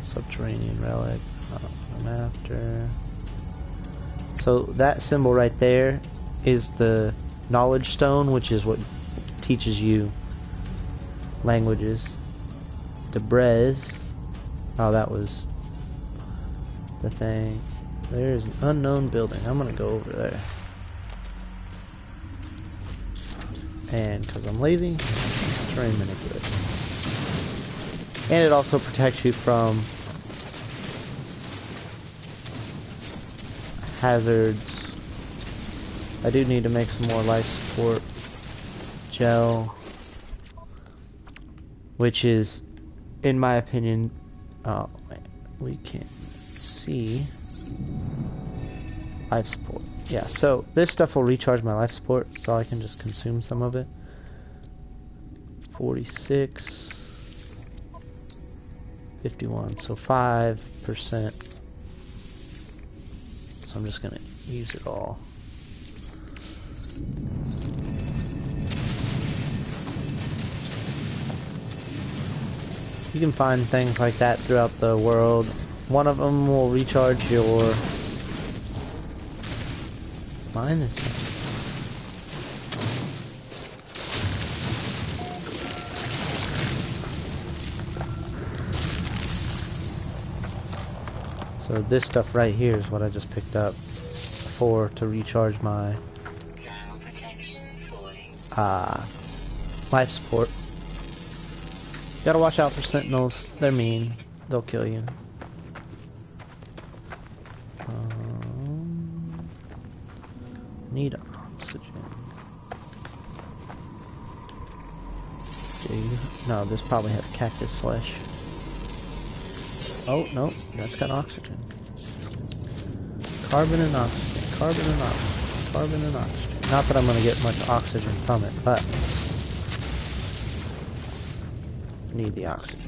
Subterranean relic. I'm after. So that symbol right there is the knowledge stone, which is what teaches you languages. Debris. Oh, that was the thing. There is an unknown building. I'm gonna go over there. And because I'm lazy, terrain manipulate. And it also protects you from hazards. I do need to make some more life support gel, which is, in my opinion, oh man, we can't see life support. Yeah, so this stuff will recharge my life support, so I can just consume some of it. 46, 51, so 5%. So I'm just gonna use it all. You can find things like that throughout the world. One of them will recharge your... Mine is... So this stuff right here is what I just picked up to recharge my life support. Gotta watch out for sentinels. They're mean. They'll kill you. Need oxygen. No, this probably has cactus flesh. Oh, no, that's got oxygen. Carbon and oxygen, carbon and oxygen, carbon and oxygen. Not that I'm gonna get much oxygen from it, but I need the oxygen.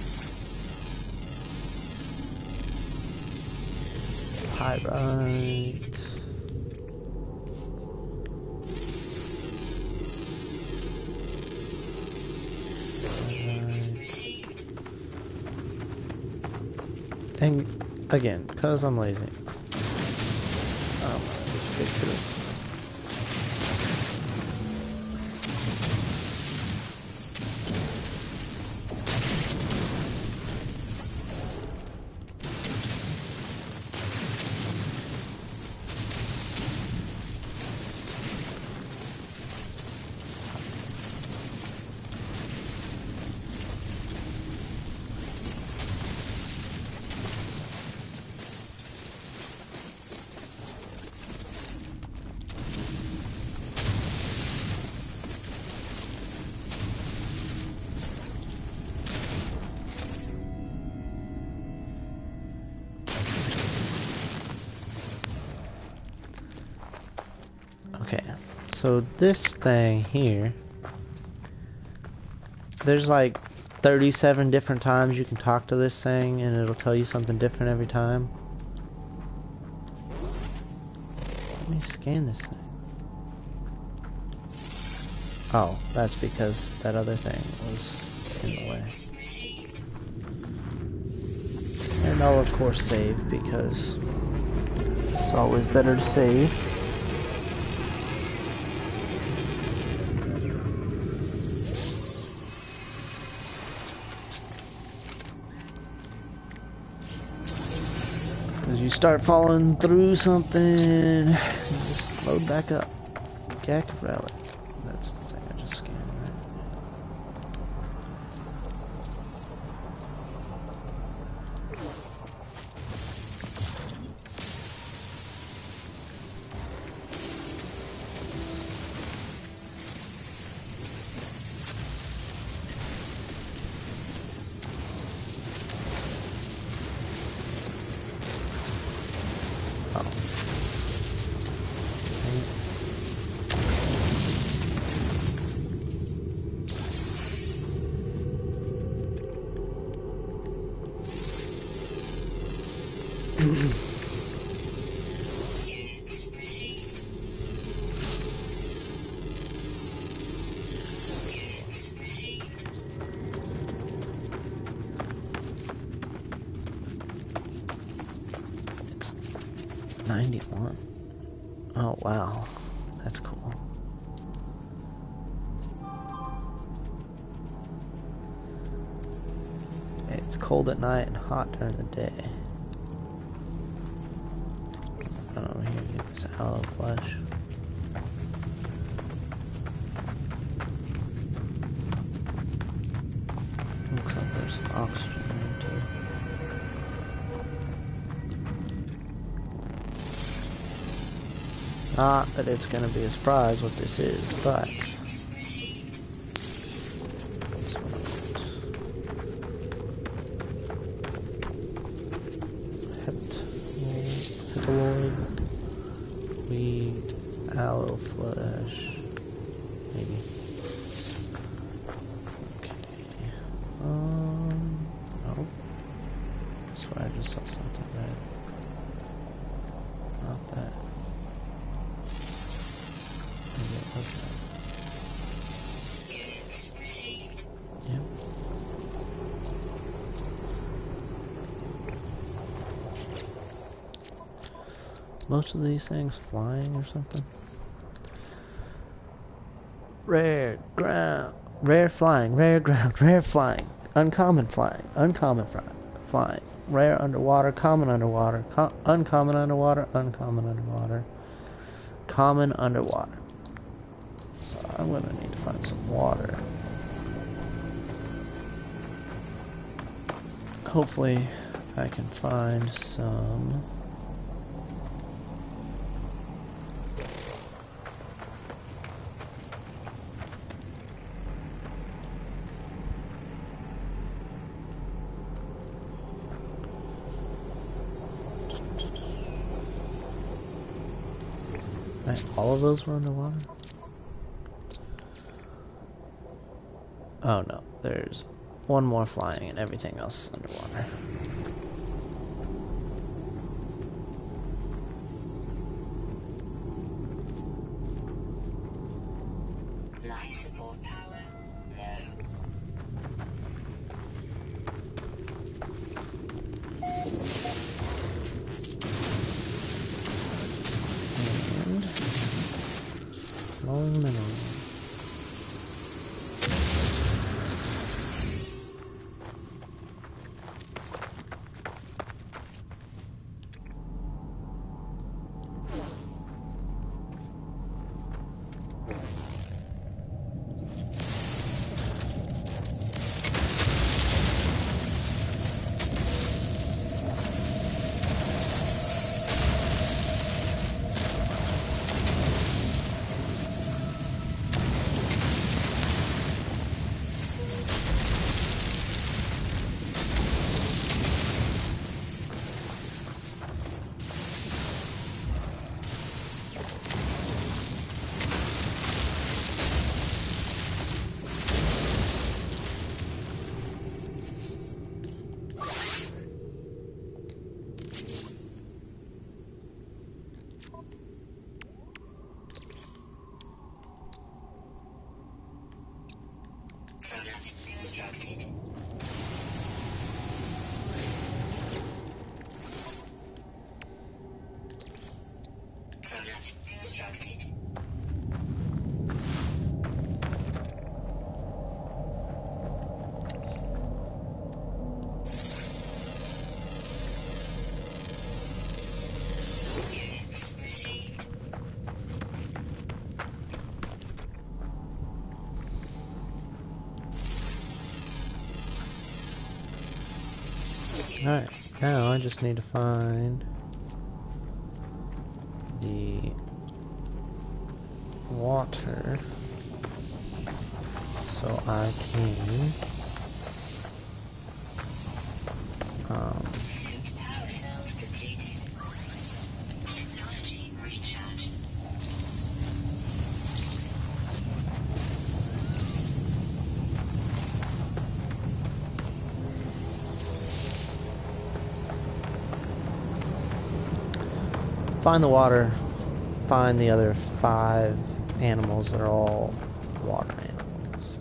Pyrite. And again, because I'm lazy. Just get to it. So this thing here, there's like 37 different times you can talk to this thing and it'll tell you something different every time. Let me scan this thing. Oh, that's because that other thing was in the way. And I'll of course save because it's always better to save. As you start falling through something, you just load back up. Gak relic. That's the thing I just scanned, right? Units received. Units received. 91. Oh wow, that's cool. It's cold at night and hot during the day. Run over here and get this aloe flesh. Looks like there's some oxygen there too. Not that it's gonna be a surprise what this is, but that's what I want. Heptaloid, weed, aloe flesh, maybe. Okay. No. I swear I just saw something red. Not that. Maybe it was that. Units received. Yep. Most of these things flying or something. Rare ground, rare flying, rare ground, rare flying, uncommon flying, uncommon flying, rare underwater, common underwater, uncommon underwater, uncommon underwater, common underwater. So I'm gonna need to find some water. Hopefully I can find some. All of those were underwater? Oh no, there's one more flying and everything else is underwater. Life support power low. And long mineral. Alright, now I just need to find the water so I can Suit power cells depleted. Technology recharge. find the water, find the other 5 animals that are all water animals.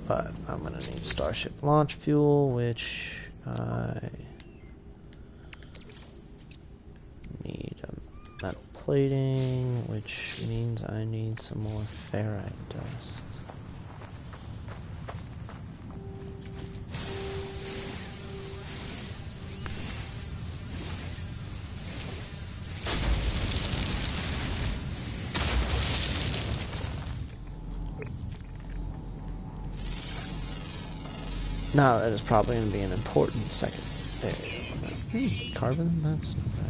But I'm gonna need starship launch fuel, which I need metal plating, which means I need some more ferrite dust. Now that is probably going to be an important second area. Carbon? That's not bad.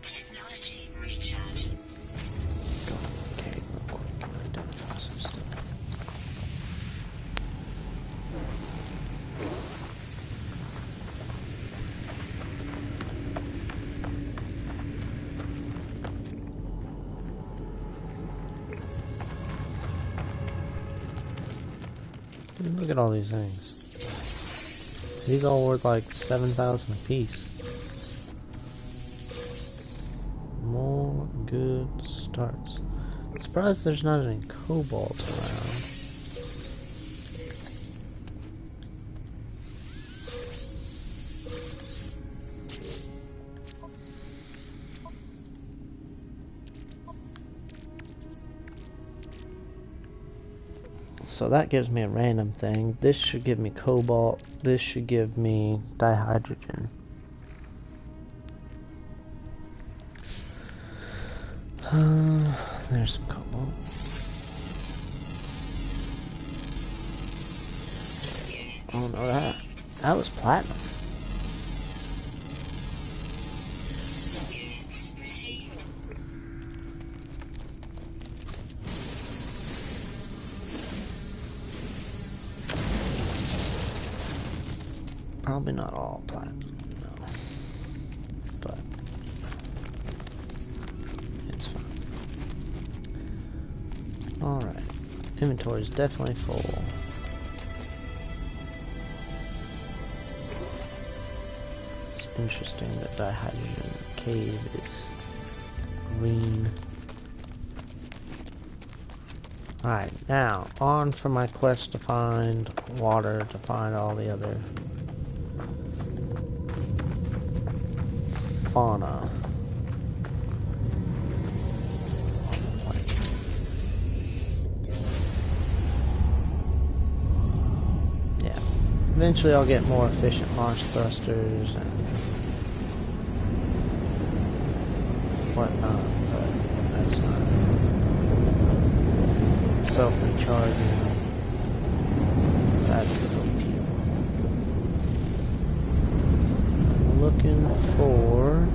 Technology recharge. Go on the cave real quick and identify some stuff. Dude, look at all these things. These all worth like 7,000 a piece. More good starts. I'm surprised there's not any cobalt around. So that gives me a random thing. This should give me cobalt. This should give me dihydrogen. There's some cobalt. Oh no, that was platinum. Probably not all platinum, no. But it's fine. Alright. Inventory is definitely full. It's interesting that dihydrogen cave is green. Alright, now on for my quest to find water, to find all the other fauna. Yeah. Eventually I'll get more efficient launch thrusters and whatnot, but that's not self-recharging. That's the OP one. I'm looking for...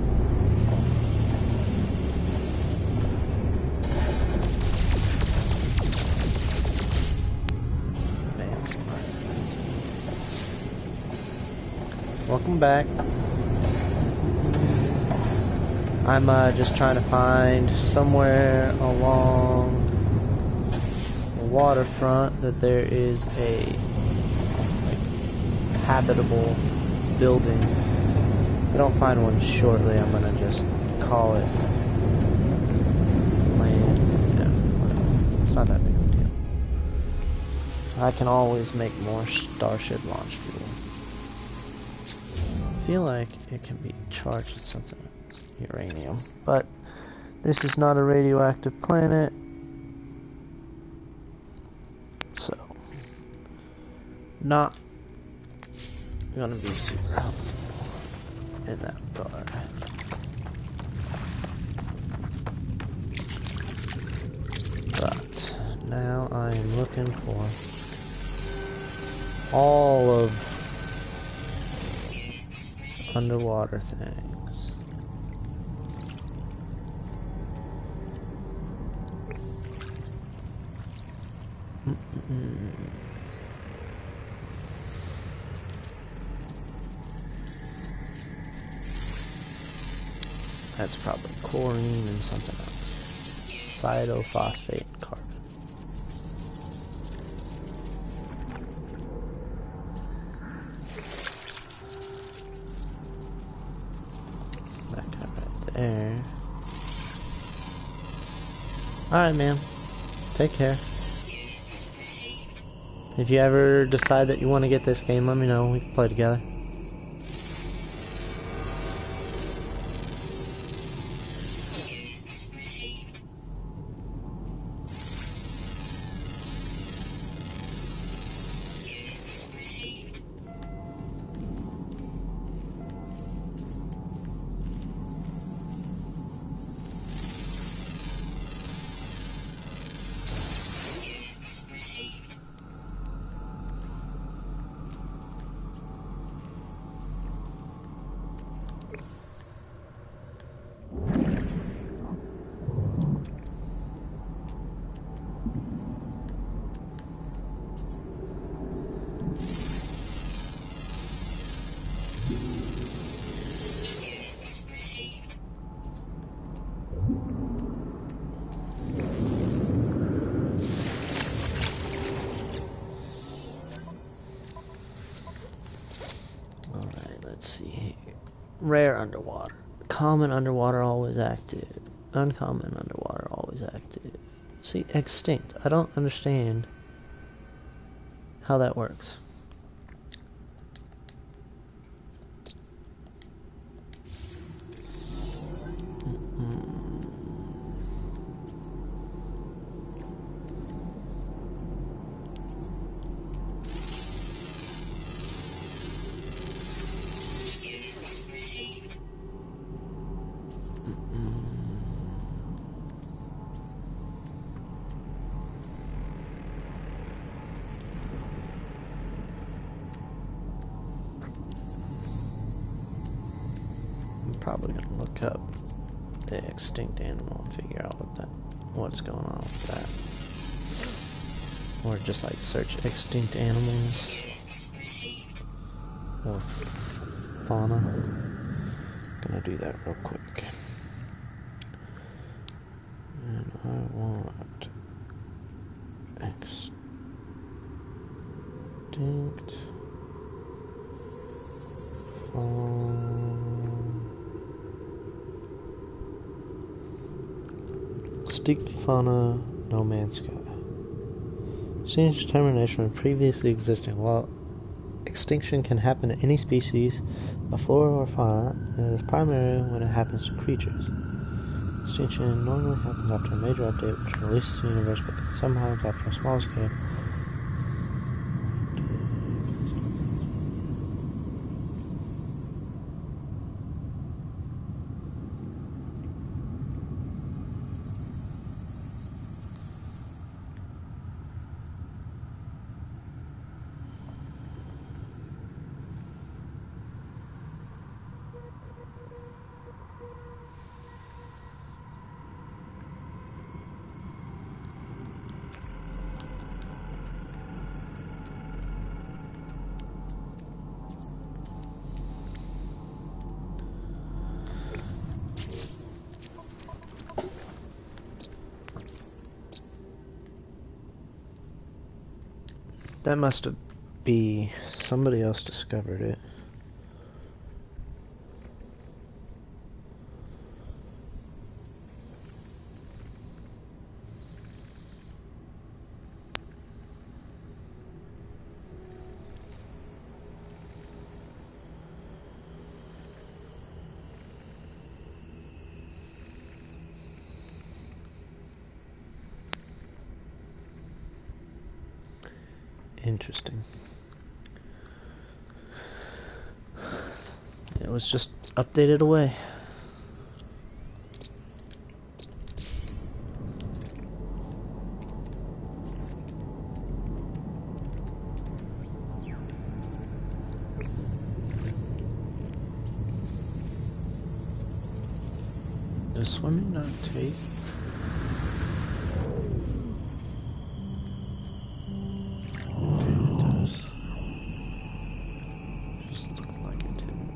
Welcome back. I'm just trying to find somewhere along the waterfront that there is a habitable building. If I don't find one shortly, I'm gonna just call it land. Yeah, it's not that big of a deal. I can always make more Starship launch fuel. I feel like it can be charged with something, uranium, but this is not a radioactive planet, so not gonna be super helpful in that regard. But now I am looking for all of underwater things. That's probably chlorine and something else. Cytophosphate and carbon. That guy right there. Alright, man. Take care. If you ever decide that you want to get this game, let me know. We can play together. Rare underwater. Common underwater always active. Uncommon underwater always active. See, extinct. I don't understand how that works. Probably gonna look up the extinct animal and figure out what's going on with that, or just like search extinct animals or fauna. Gonna do that real quick, and I want extinct fauna. Extinct fauna, no man's sky. Since determination of previously existing, while extinction can happen to any species of flora or fauna, it is primarily when it happens to creatures. Extinction normally happens after a major update which releases the universe, but can sometimes after a small scale. That must be somebody else discovered it. Interesting. It was just updated away. Does swimming not take? Okay, it does. Just looked like it didn't.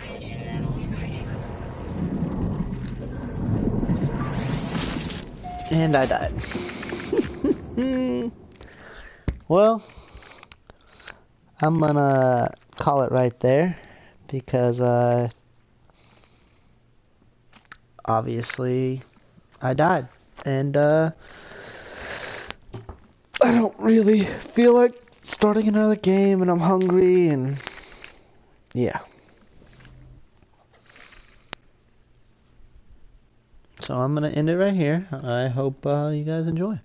Oxygen levels critical. And I died. Well, I'm gonna call it right there because obviously I died, and I don't really feel like starting another game, and I'm hungry, and yeah. So I'm gonna end it right here. I hope you guys enjoy.